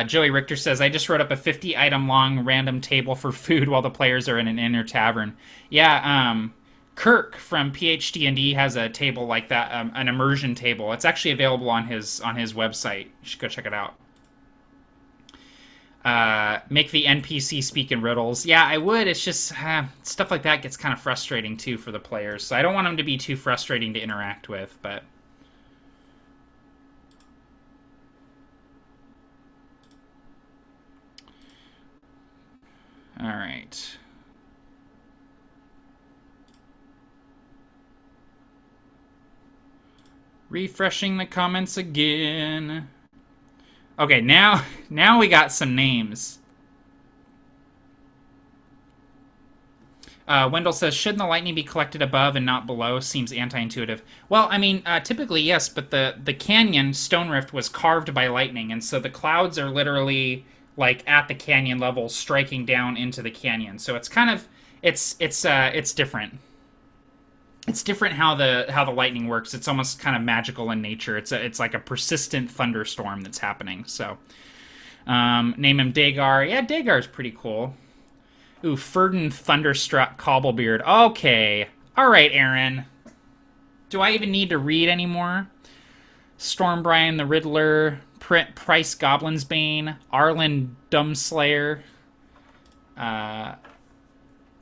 Speaker 1: Joey Richter says, I just wrote up a 50-item long random table for food while the players are in an inner tavern. Yeah, Kirk from PhD&D has a table like that, an immersion table. It's actually available on his website. You should go check it out. Make the NPC speak in riddles. Yeah, I would. It's just stuff like that gets kind of frustrating too for the players. So I don't want them to be too frustrating to interact with, but... All right. Refreshing the comments again. Okay, now we got some names. Wendell says, shouldn't the lightning be collected above and not below? Seems anti-intuitive. Well, I mean, typically, yes, but the canyon, Stone Rift, was carved by lightning, and so the clouds are literally, like, at the canyon level, striking down into the canyon. So it's kind of, it's different. It's different how the lightning works. It's almost kind of magical in nature. It's like a persistent thunderstorm that's happening. So, name him Dagar. Yeah, Dagar's pretty cool. Ooh, Ferdin Thunderstruck Cobblebeard. Okay. All right, Aaron. Do I even need to read anymore? Stormbrian the Riddler, Price Goblin's Bane, Arlen Dumbslayer,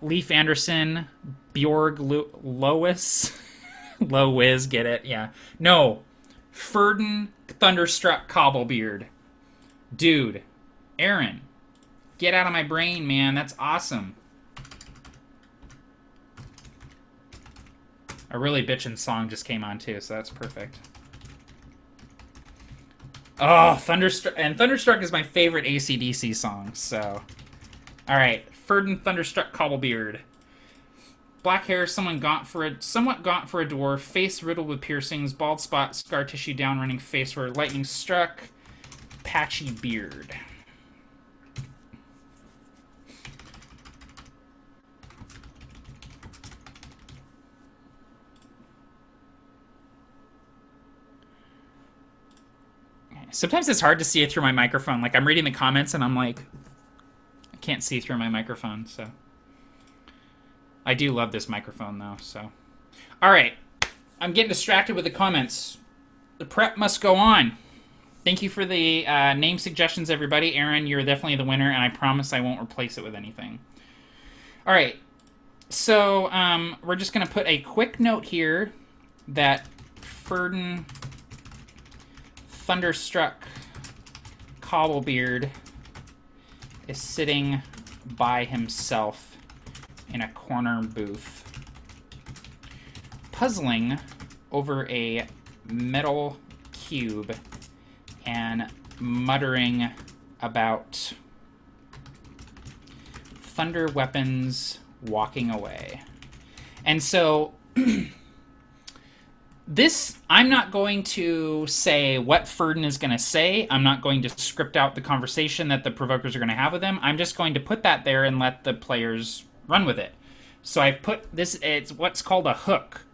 Speaker 1: Leif Anderson, Bjorg Lois. Lois, get it? Yeah. No. Ferdin Thunderstruck Cobblebeard. Dude. Aaron. Get out of my brain, man. That's awesome. A really bitchin' song just came on, too, so that's perfect. Oh, Thunderstruck. And Thunderstruck is my favorite AC/DC song, so... Alright. Ferdin Thunderstruck Cobblebeard. Black hair, somewhat gaunt for a dwarf, face riddled with piercings, bald spot, scar tissue down running face where lightning struck, patchy beard. Sometimes it's hard to see it through my microphone. Like, I'm reading the comments and I'm like, I can't see through my microphone, so... I do love this microphone, though, so... Alright. I'm getting distracted with the comments. The prep must go on. Thank you for the name suggestions, everybody. Aaron, you're definitely the winner, and I promise I won't replace it with anything. Alright. So, we're just going to put a quick note here that Ferdin Thunderstruck Cobblebeard is sitting by himself in a corner booth, puzzling over a metal cube and muttering about thunder weapons walking away. And so This, I'm not going to say what Ferdin is going to say. I'm not going to script out the conversation that the Provokers are going to have with him. I'm just going to put that there and let the players run with it. So I've put this, it's what's called a hook.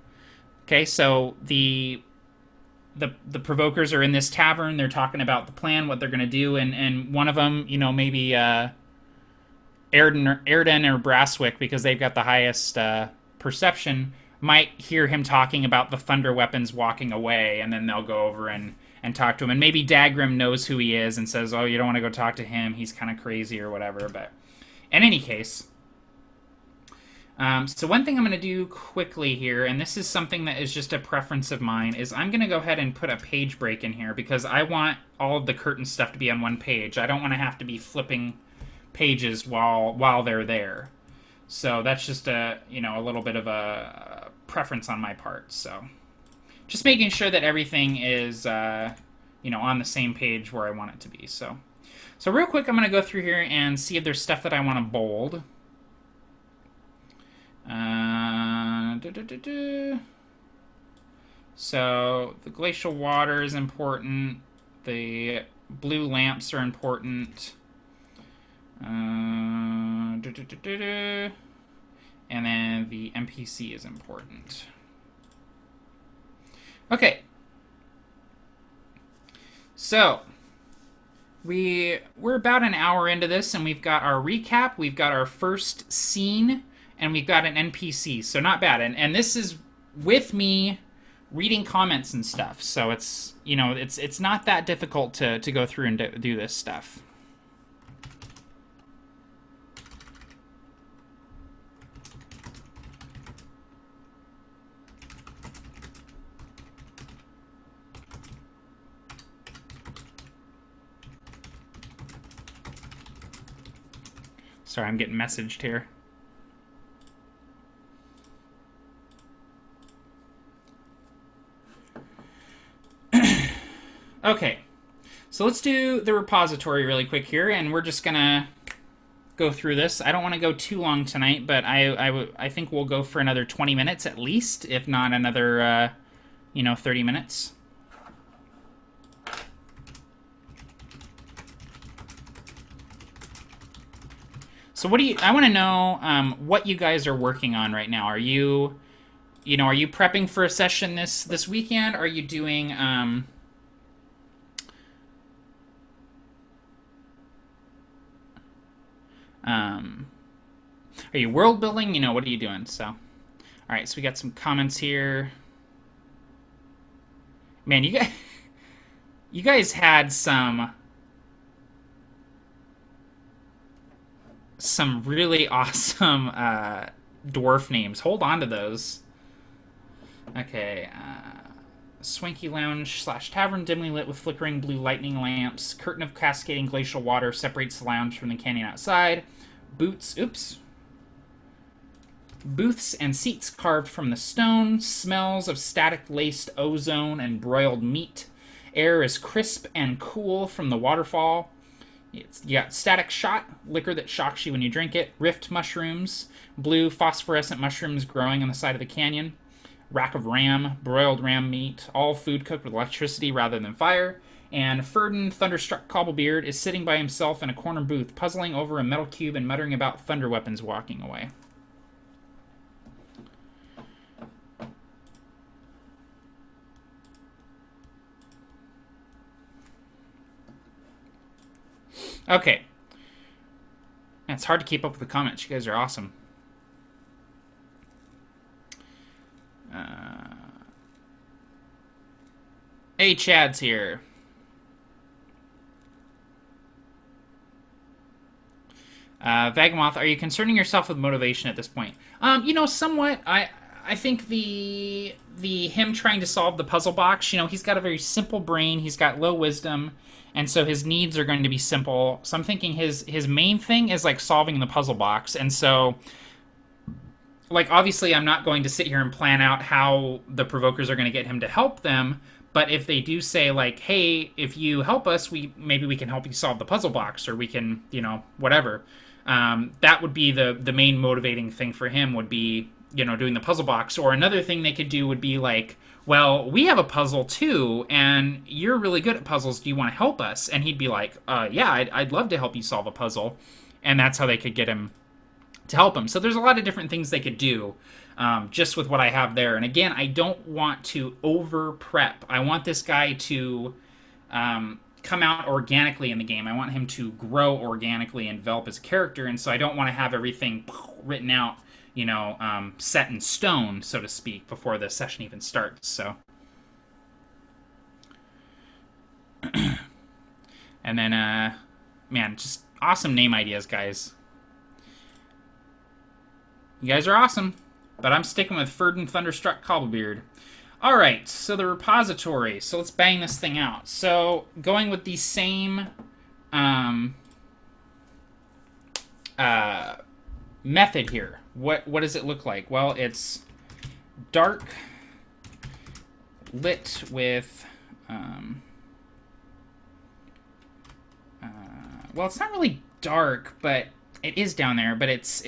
Speaker 1: Okay, so the Provokers are in this tavern. They're talking about the plan, what they're going to do, and one of them, maybe Erden or Brasswick, because they've got the highest perception, might hear him talking about the thunder weapons walking away, and then they'll go over and talk to him. And maybe Dagrim knows who he is and says, oh, you don't want to go talk to him, he's kind of crazy or whatever. But in any case, so one thing I'm going to do quickly here, and this is something that is just a preference of mine, is I'm going to go ahead and put a page break in here, because I want all of the curtain stuff to be on one page. I don't want to have to be flipping pages while they're there. So that's just a little bit of a preference on my part. So just making sure that everything is on the same page where I want it to be. So real quick, I'm going to go through here and see if there's stuff that I want to bold. So the glacial water is important. The blue lamps are important. And then the NPC is important. Okay. So we're about an hour into this, and we've got our recap, we've got our first scene, and we've got an NPC. So not bad. And this is with me reading comments and stuff. So it's it's not that difficult to go through and do this stuff. Sorry, I'm getting messaged here. Okay, so let's do the repository really quick here, and we're just gonna go through this. I don't want to go too long tonight, but I think we'll go for another 20 minutes at least, if not another 30 minutes. So I want to know what you guys are working on right now. Are you prepping for a session this weekend? Are you doing are you world building? What are you doing? So, all right. So we got some comments here. Man, you guys had some really awesome dwarf names. Hold on to those. Okay. Swanky lounge / tavern, dimly lit with flickering blue lightning lamps. Curtain of cascading glacial water separates the lounge from the canyon outside. Booths and seats carved from the stone. Smells of static-laced ozone and broiled meat. Air is crisp and cool from the waterfall. You got static shot, liquor that shocks you when you drink it. Rift mushrooms, blue phosphorescent mushrooms growing on the side of the canyon. Rack of ram, broiled ram meat, all food cooked with electricity rather than fire. And Ferdin, thunderstruck Cobblebeard, is sitting by himself in a corner booth, puzzling over a metal cube and muttering about thunder weapons walking away. Okay. It's hard to keep up with the comments. You guys are awesome. Hey, Chad's here. Vagamoth, are you concerning yourself with motivation at this point? Somewhat. I think the him trying to solve the puzzle box, he's got a very simple brain, he's got low wisdom, and so his needs are going to be simple. So I'm thinking his main thing is like solving the puzzle box, and so obviously I'm not going to sit here and plan out how the Provokers are going to get him to help them, but if they do say hey, if you help us, maybe we can help you solve the puzzle box, or we can, whatever. That would be the main motivating thing for him, would be doing the puzzle box. Or another thing they could do would be like, well, we have a puzzle too, and you're really good at puzzles. Do you want to help us? And he'd be like, yeah, I'd love to help you solve a puzzle. And that's how they could get him to help him. So there's a lot of different things they could do just with what I have there. And again, I don't want to over prep. I want this guy to come out organically in the game. I want him to grow organically and develop as a character. And so I don't want to have everything written out, set in stone, so to speak, before the session even starts. So, and then, man, just awesome name ideas, guys. You guys are awesome, but I'm sticking with Ferdin Thunderstruck Cobblebeard. Alright, so the repository. So let's bang this thing out. So, going with the same method here. What does it look like? Well, it's dark lit with... well, it's not really dark, but it is down there, but it's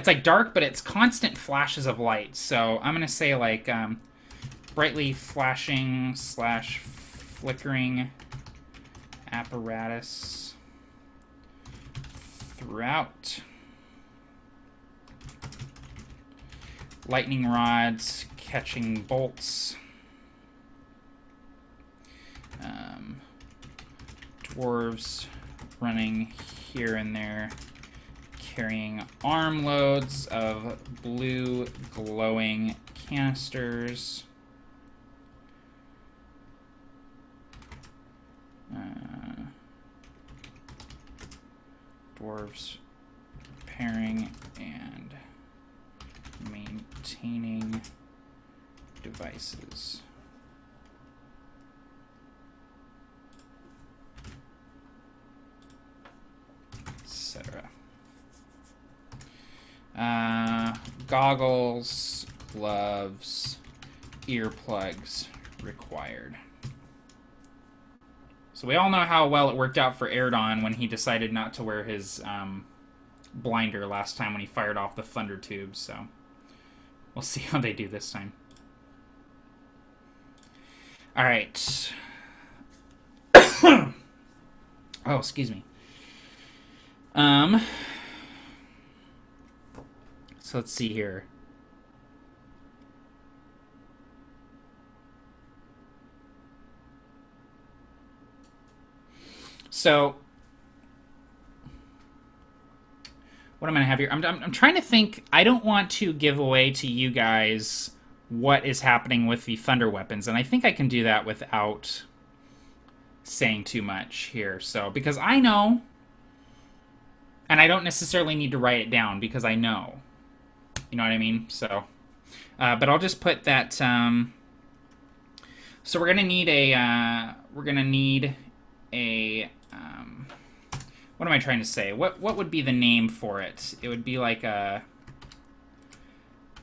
Speaker 1: like dark, but it's constant flashes of light. So I'm going to say like brightly flashing / flickering apparatus throughout. Lightning rods catching bolts. Dwarves running here and there, carrying armloads of blue glowing canisters. Dwarves repairing and maintaining devices. Etc. Goggles, gloves, earplugs required. So we all know how well it worked out for Erdon when he decided not to wear his blinder last time when he fired off the thunder tube. So we'll see how they do this time. All right. Oh, excuse me. So let's see here. So what I'm going to have here, I'm trying to think. I don't want to give away to you guys what is happening with the thunder weapons, and I think I can do that without saying too much here. So, because I know, and I don't necessarily need to write it down because I know. You know what I mean? So, but I'll just put that. So we're gonna need a. What am I trying to say? What would be the name for it? It would be like a.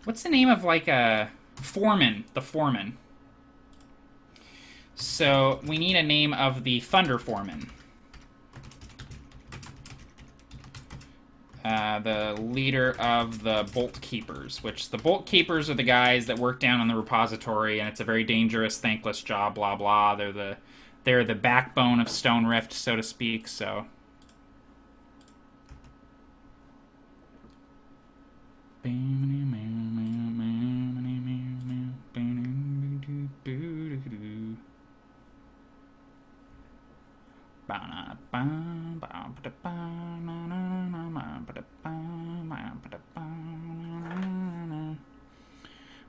Speaker 1: What's the name of like a foreman? The foreman. So we need a name of the Thunder Foreman. The leader of the Bolt Keepers, which the Bolt Keepers are the guys that work down on the repository, and it's a very dangerous, thankless job, blah, blah. They're the backbone of Stone Rift, so to speak, so...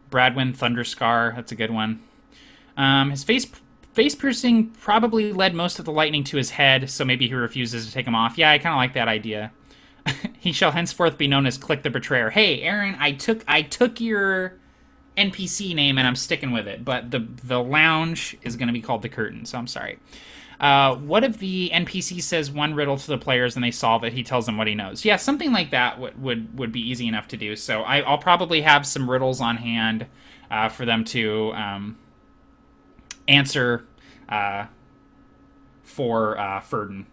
Speaker 1: Bradwin Thunderscar, that's a good one. His face piercing probably led most of the lightning to his head, so maybe he refuses to take him off. Yeah, I kind of like that idea. He shall henceforth be known as Click the Betrayer. Hey, Aaron, I took your NPC name and I'm sticking with it, but the lounge is going to be called the Curtain, so I'm sorry. What if the NPC says one riddle to the players and they solve it? He tells them what he knows. Yeah, something like that would be easy enough to do. So I'll probably have some riddles on hand for them to answer for Ferdin.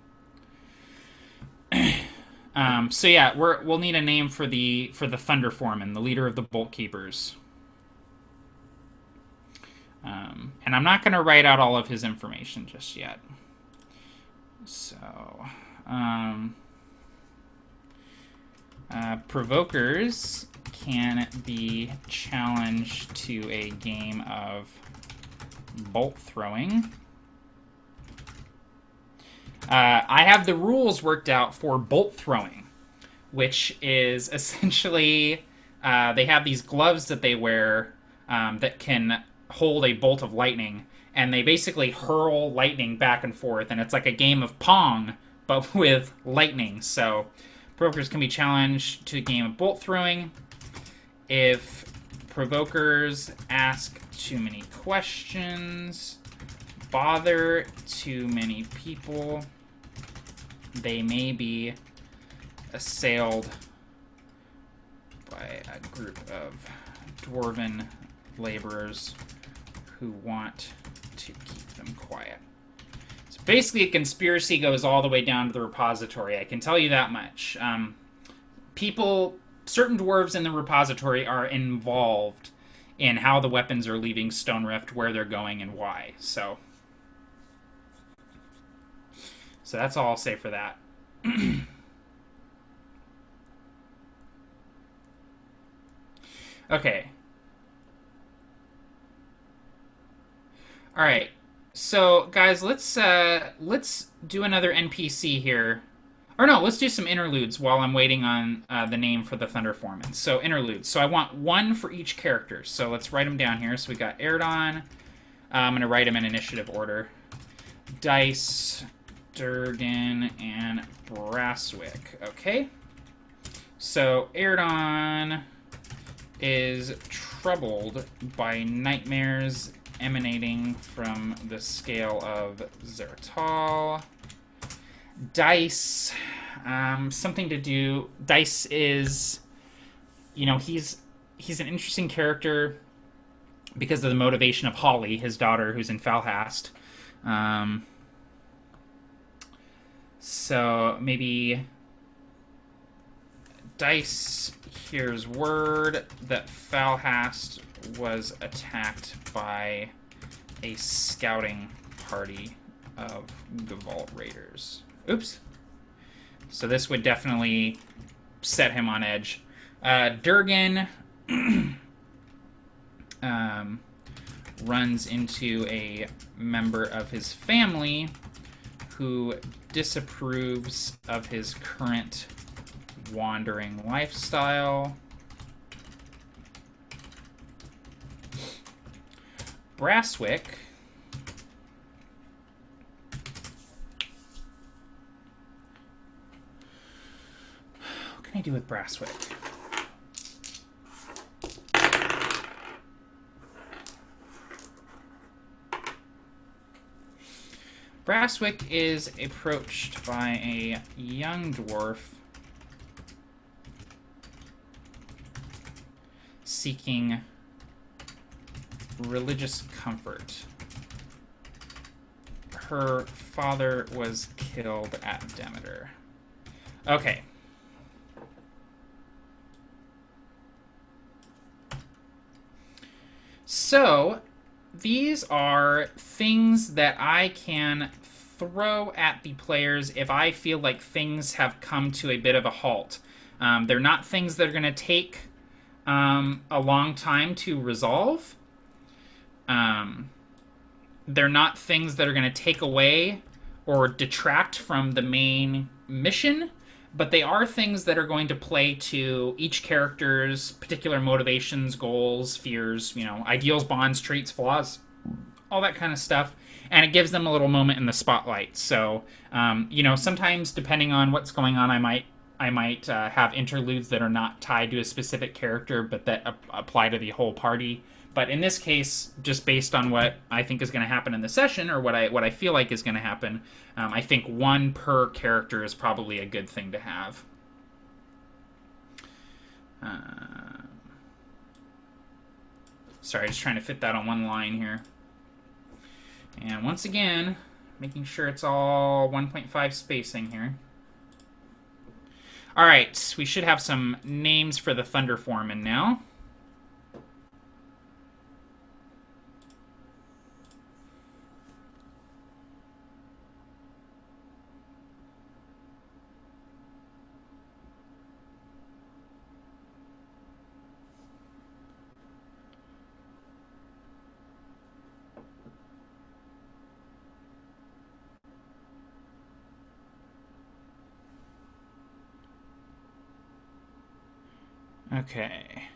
Speaker 1: So yeah, we'll need a name for the Thunder Foreman, the leader of the Bolt Keepers. And I'm not going to write out all of his information just yet. So, Provokers can be challenged to a game of bolt throwing. I have the rules worked out for bolt throwing, which is essentially they have these gloves that they wear that can hold a bolt of lightning, and they basically hurl lightning back and forth, and it's like a game of Pong, but with lightning. So provokers can be challenged to a game of bolt throwing. If provokers ask too many questions, bother too many people, they may be assailed by a group of dwarven laborers who want to keep them quiet. So basically, a conspiracy goes all the way down to the repository. I can tell you that much. Certain dwarves in the repository are involved in how the weapons are leaving Stone Rift, where they're going, and why. So that's all I'll say for that. Okay. All right. So, guys, let's do another NPC here. Or no, let's do some interludes while I'm waiting on the name for the Thunder Foreman. So, interludes. So I want one for each character. So let's write them down here. So we got Erdon. I'm going to write them in initiative order. Dice, Durgan, and Brasswick. Okay. So Erdon is troubled by nightmares emanating from the scale of Zeratal. Dice, something to do. Dice is, he's an interesting character because of the motivation of Holly, his daughter, who's in Falhast. So maybe Dice hears word that Falhast was attacked by a scouting party of Gavalt raiders. Oops. So this would definitely set him on edge. Durgan runs into a member of his family who disapproves of his current wandering lifestyle. Brasswick what can I do with Brasswick? Brasswick is approached by a young dwarf seeking religious comfort. Her father was killed at Demeter. Okay. So, these are things that I can throw at the players if I feel like things have come to a bit of a halt. They're not things that are going to take a long time to resolve. They're not things that are going to take away or detract from the main mission, but they are things that are going to play to each character's particular motivations, goals, fears, ideals, bonds, traits, flaws, all that kind of stuff, and it gives them a little moment in the spotlight. So, sometimes depending on what's going on, I might have interludes that are not tied to a specific character, but that apply to the whole party. But in this case, just based on what I think is going to happen in the session, or what I feel like is going to happen, I think one per character is probably a good thing to have. Sorry, just trying to fit that on one line here. And once again, making sure it's all 1.5 spacing here. All right, we should have some names for the Thunder Foreman now. Okay.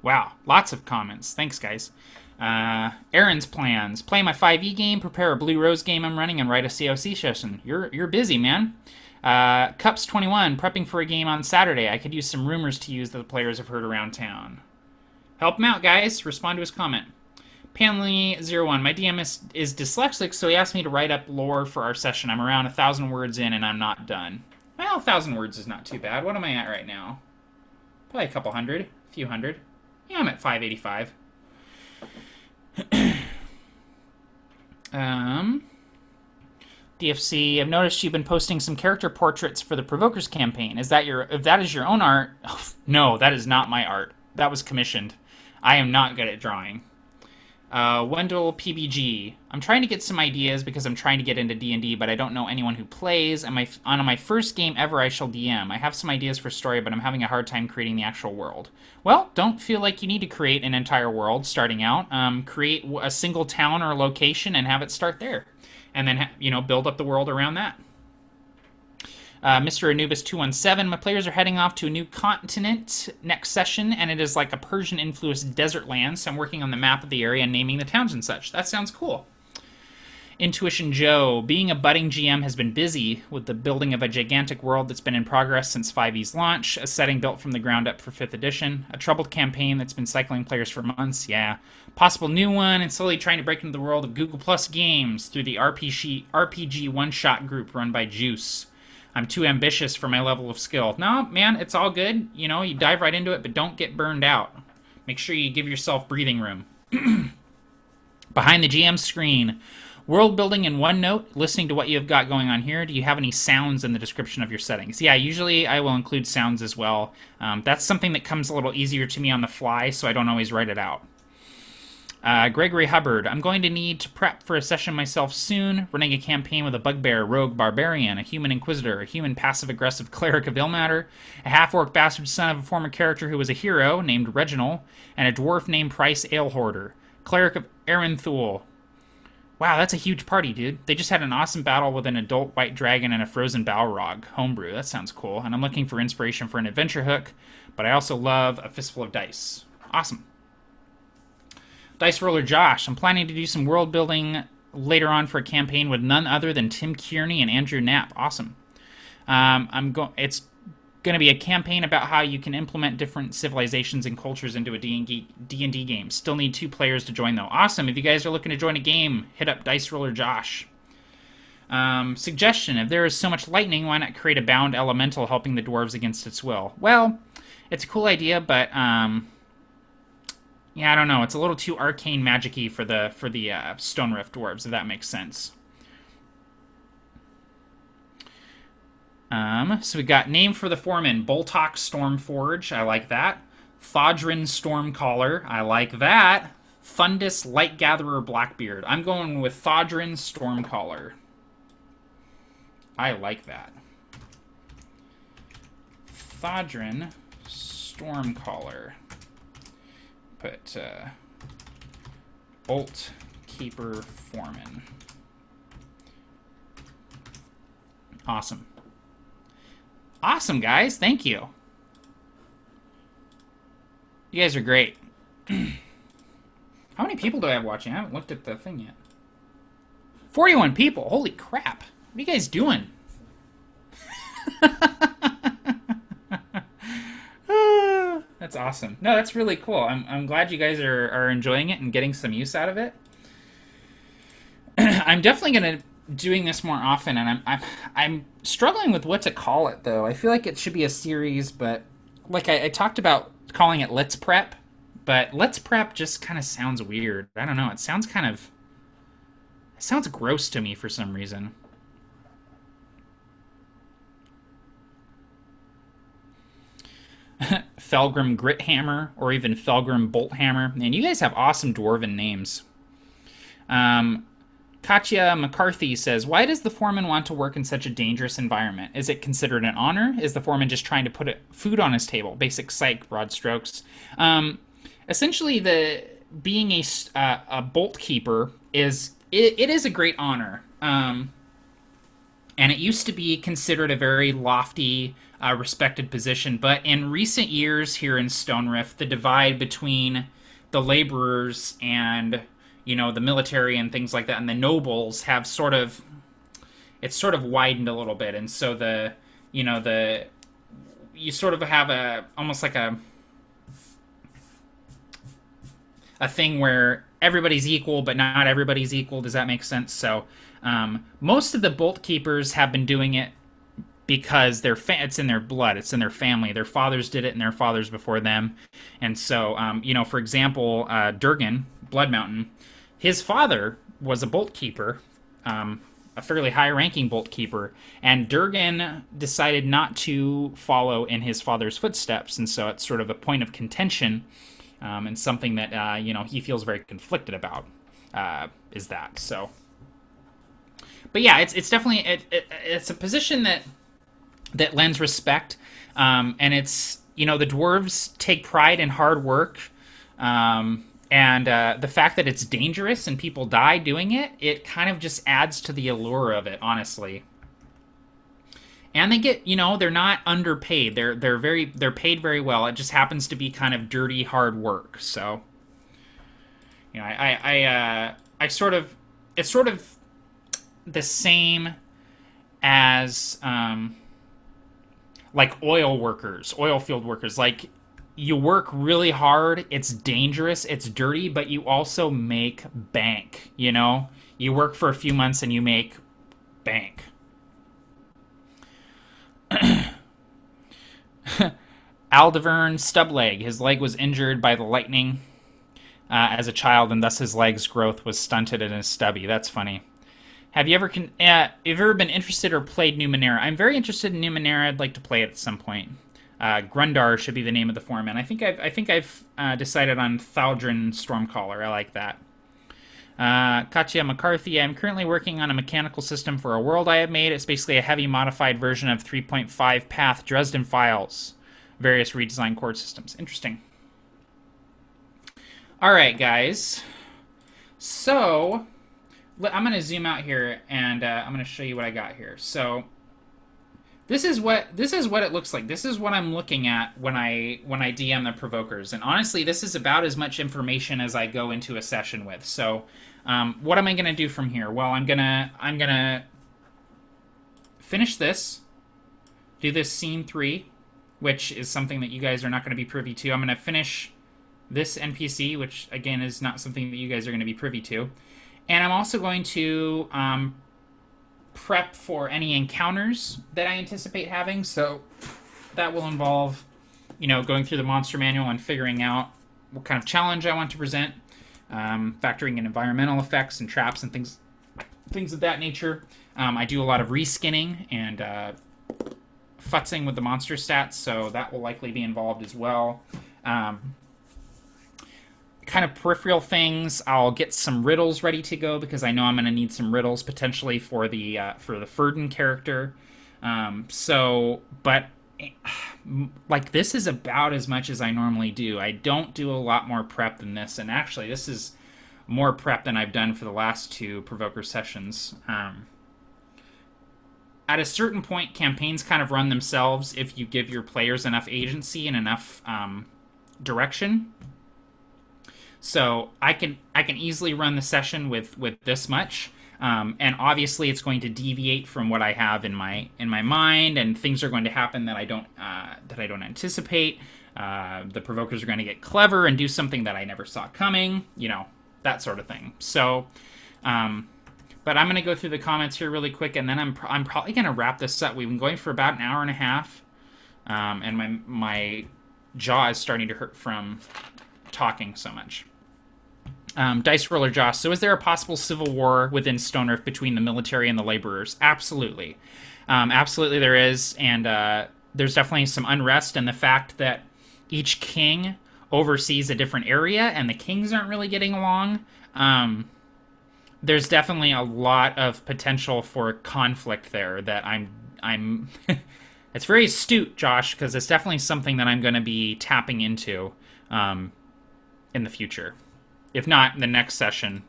Speaker 1: Wow, lots of comments. Thanks, guys. Aaron's plans: play my 5e game, prepare a Blue Rose game I'm running, and write a COC session. You're busy, man. Cups 21, prepping for a game on Saturday. I could use some rumors to use that the players have heard around town. Help him out, guys. Respond to his comment. Panley01, my DM is dyslexic, so he asked me to write up lore for our session. I'm around 1,000 words in, and I'm not done. Well, 1,000 words is not too bad. What am I at right now? Probably a couple hundred, a few hundred. Yeah, I'm at 585. DFC, I've noticed you've been posting some character portraits for the Provokers campaign. If that is your own art? No, that is not my art. That was commissioned. I am not good at drawing. Wendell PBG. I'm trying to get some ideas because I'm trying to get into D&D, but I don't know anyone who plays. On my first game ever, I shall DM. I have some ideas for story, but I'm having a hard time creating the actual world. Well, don't feel like you need to create an entire world starting out. Create a single town or location and have it start there. And then, build up the world around that. Mr. Anubis 217, my players are heading off to a new continent next session, and it is like a Persian-influenced desert land, so I'm working on the map of the area and naming the towns and such. That sounds cool. Intuition Joe, being a budding GM has been busy with the building of a gigantic world that's been in progress since 5e's launch, a setting built from the ground up for 5th edition, a troubled campaign that's been cycling players for months, yeah, possible new one, and slowly trying to break into the world of Google Plus games through the RPG one-shot group run by Juice. I'm too ambitious for my level of skill. No, man, it's all good. You dive right into it, but don't get burned out. Make sure you give yourself breathing room. Behind the GM screen, world building in OneNote, listening to what you've got going on here. Do you have any sounds in the description of your settings? Yeah, usually I will include sounds as well. That's something that comes a little easier to me on the fly, so I don't always write it out. Gregory Hubbard, I'm going to need to prep for a session myself soon, running a campaign with a bugbear rogue barbarian, a human inquisitor, a human passive-aggressive cleric of Illmatter, a half-orc bastard son of a former character who was a hero named Reginald, and a dwarf named Price Alehoarder, cleric of Arenthul. Wow, that's a huge party, dude. They just had an awesome battle with an adult white dragon and a frozen Balrog homebrew. That sounds cool, and I'm looking for inspiration for an adventure hook, but I also love a fistful of dice. Awesome. Dice Roller Josh, I'm planning to do some world building later on for a campaign with none other than Tim Kearney and Andrew Knapp. Awesome. It's going to be a campaign about how you can implement different civilizations and cultures into a D&D game. Still need 2 players to join, though. Awesome. If you guys are looking to join a game, hit up Dice Roller Josh. Suggestion, if there is so much lightning, why not create a bound elemental helping the dwarves against its will? Well, it's a cool idea, but yeah, I don't know. It's a little too arcane magic-y for the Stone Rift dwarves, if that makes sense. So we got name for the foreman, Boltok Stormforge. I like that. Thodrin Stormcaller. I like that. Fundus Lightgatherer Blackbeard. I'm going with Thodrin Stormcaller. I like that. Thodrin Stormcaller. Put Bolt Keeper Foreman. Awesome. Awesome, guys. Thank you. You guys are great. How many people do I have watching? I haven't looked at the thing yet. 41 people. Holy crap. What are you guys doing? That's awesome. No, that's really cool. I'm glad you guys are enjoying it and getting some use out of it. I'm definitely gonna doing this more often, and I'm struggling with what to call it though. I feel like it should be a series, but like I talked about calling it Let's Prep, but Let's Prep just kind of sounds weird. I don't know. It sounds kind of It sounds gross to me for some reason. Felgrim Grithammer, or even Felgrim Bolthammer. Man, you guys have awesome dwarven names. Katya McCarthy says, why does the foreman want to work in such a dangerous environment? Is it considered an honor? Is the foreman just trying to put food on his table? Basic psych, broad strokes. Essentially, being a bolt keeper is a great honor. And it used to be considered a very lofty, respected position. But in recent years here in Stone Rift, the divide between the laborers and the military and things like that, and the nobles have sort of widened a little bit, and so you sort of have almost like a thing where everybody's equal, but not everybody's equal. Does that make sense? So most of the bolt keepers have been doing it because it's in their blood, it's in their family. Their fathers did it, and their fathers before them, and so for example, Durgan, Blood Mountain, his father was a bolt keeper, a fairly high-ranking bolt keeper, and Durgan decided not to follow in his father's footsteps, and so it's sort of a point of contention, and something that he feels very conflicted about. Is that so? But yeah, it's definitely it's a position that lends respect, and it's the dwarves take pride in hard work. And the fact that it's dangerous and people die doing it, it kind of just adds to the allure of it, honestly. And they get, they're not underpaid. They're paid very well. It just happens to be kind of dirty, hard work. So, it's sort of the same as like oil field workers, like. You work really hard, it's dangerous, it's dirty, but you also make bank, You work for a few months and you make bank. Aldevern Stubleg, his leg was injured by the lightning as a child, and thus his leg's growth was stunted and is stubby. That's funny. Have you ever been interested or played Numenera? I'm very interested in Numenera. I'd like to play it at some point. Grundar should be the name of the foreman. I think I've decided on Thaldrin Stormcaller. I like that. Katya McCarthy. I'm currently working on a mechanical system for a world I have made. It's basically a heavy modified version of 3.5 Path Dresden Files. Various redesigned chord systems. Interesting. All right, guys. So I'm going to zoom out here, and I'm going to show you what I got here. So. This is what it looks like. This is what I'm looking at when I DM the Provokers. And honestly, this is about as much information as I go into a session with. So, what am I going to do from here? Well, I'm gonna finish this, do this scene 3, which is something that you guys are not going to be privy to. I'm going to finish this NPC, which again is not something that you guys are going to be privy to. And I'm also going to prep for any encounters that I anticipate having, so that will involve, going through the monster manual and figuring out what kind of challenge I want to present, factoring in environmental effects and traps and things of that nature. I do a lot of reskinning and futzing with the monster stats, so that will likely be involved as well. Kind of peripheral things. I'll get some riddles ready to go because I know I'm going to need some riddles potentially for the Ferdin character. But like this is about as much as I normally do. I don't do a lot more prep than this, and actually this is more prep than I've done for the last 2 Provoker sessions. At a certain point, campaigns kind of run themselves if you give your players enough agency and enough direction. So I can easily run the session with this much, and obviously it's going to deviate from what I have in my mind, and things are going to happen that I don't anticipate. The Provokers are going to get clever and do something that I never saw coming, that sort of thing. So, but I'm going to go through the comments here really quick, and then I'm probably going to wrap this up. We've been going for about an hour and a half, and my jaw is starting to hurt from talking so much. Dice Roller Josh. So, is there a possible civil war within Stone Earth between the military and the laborers? Absolutely. Absolutely, there is. And there's definitely some unrest. And the fact that each king oversees a different area and the kings aren't really getting along, there's definitely a lot of potential for conflict there that I'm it's very astute, Josh, because it's definitely something that I'm going to be tapping into in the future. If not, in the next session,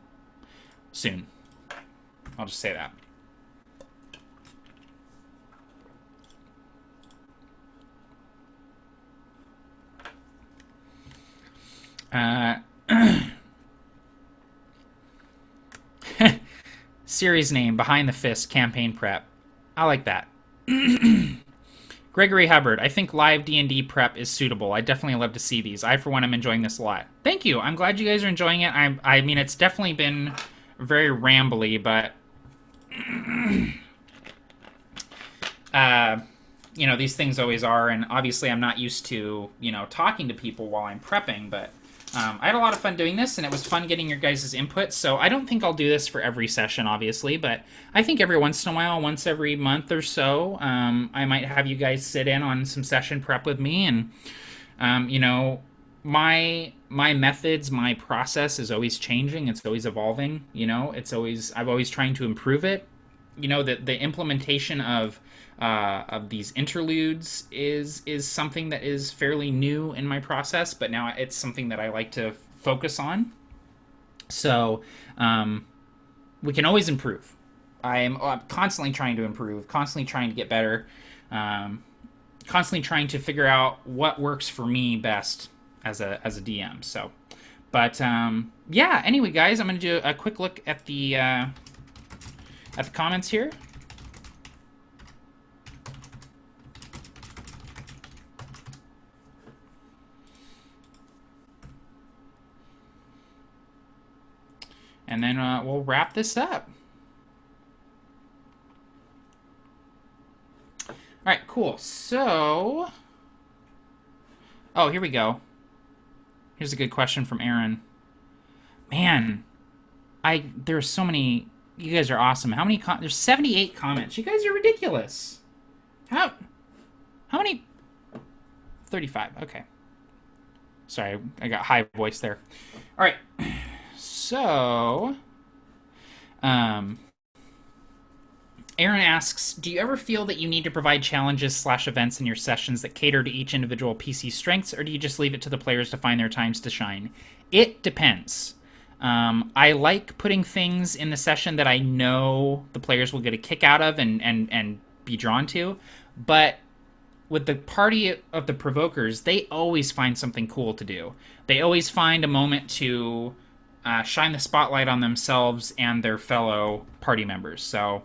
Speaker 1: soon. I'll just say that. Series name, Behind the Fist, Campaign Prep. I like that. Gregory Hubbard, I think live D&D prep is suitable. I definitely love to see these. I, for one, am enjoying this a lot. Thank you. I'm glad you guys are enjoying it. I mean, it's definitely been very rambly, but... you know, these things always are, and obviously I'm not used to, you know, talking to people while I'm prepping, but I had a lot of fun doing this, and it was fun getting your guys' input, so I don't think I'll do this for every session, obviously, but I think every once in a while, once every month or so, I might have you guys sit in on some session prep with me, and, you know, my methods, my process is always changing, it's always evolving, you know, I'm always trying to improve it. You know, the implementation of these interludes is something that is fairly new in my process, but now it's something that I like to focus on. So we can always improve. I'm constantly trying to improve, constantly trying to get better, constantly trying to figure out what works for me best as a DM. So, but yeah. Anyway, guys, I'm gonna do a quick look at the comments here. And then we'll wrap this up. All right, cool. So, oh, here we go. Here's a good question from Aaron. Man, there's so many. You guys are awesome. How many? There's 78 comments. You guys are ridiculous. How many? 35. Okay. Sorry, I got high voice there. All right. So, Aaron asks, do you ever feel that you need to provide challenges / events in your sessions that cater to each individual PC strengths, or do you just leave it to the players to find their times to shine? It depends. I like putting things in the session that I know the players will get a kick out of and be drawn to, but with the party of the Provokers, they always find something cool to do. They always find a moment to shine the spotlight on themselves and their fellow party members. So,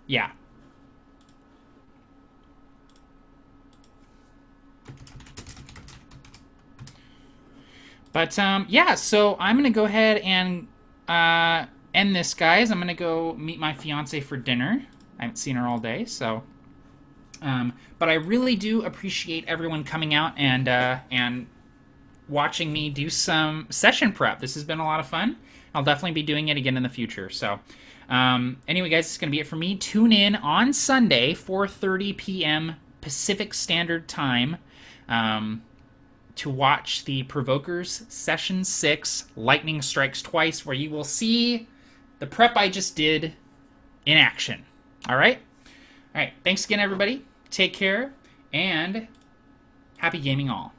Speaker 1: yeah. But, yeah, so I'm going to go ahead and end this, guys. I'm going to go meet my fiance for dinner. I haven't seen her all day, so... but I really do appreciate everyone coming out and watching me do some session prep. This has been a lot of fun. I'll definitely be doing it again in the future. So, anyway, guys, it's going to be it for me. Tune in on Sunday, 4:30 p.m. Pacific Standard Time, to watch the Provokers Session 6, Lightning Strikes Twice, where you will see the prep I just did in action. All right? All right, thanks again, everybody. Take care, and happy gaming all.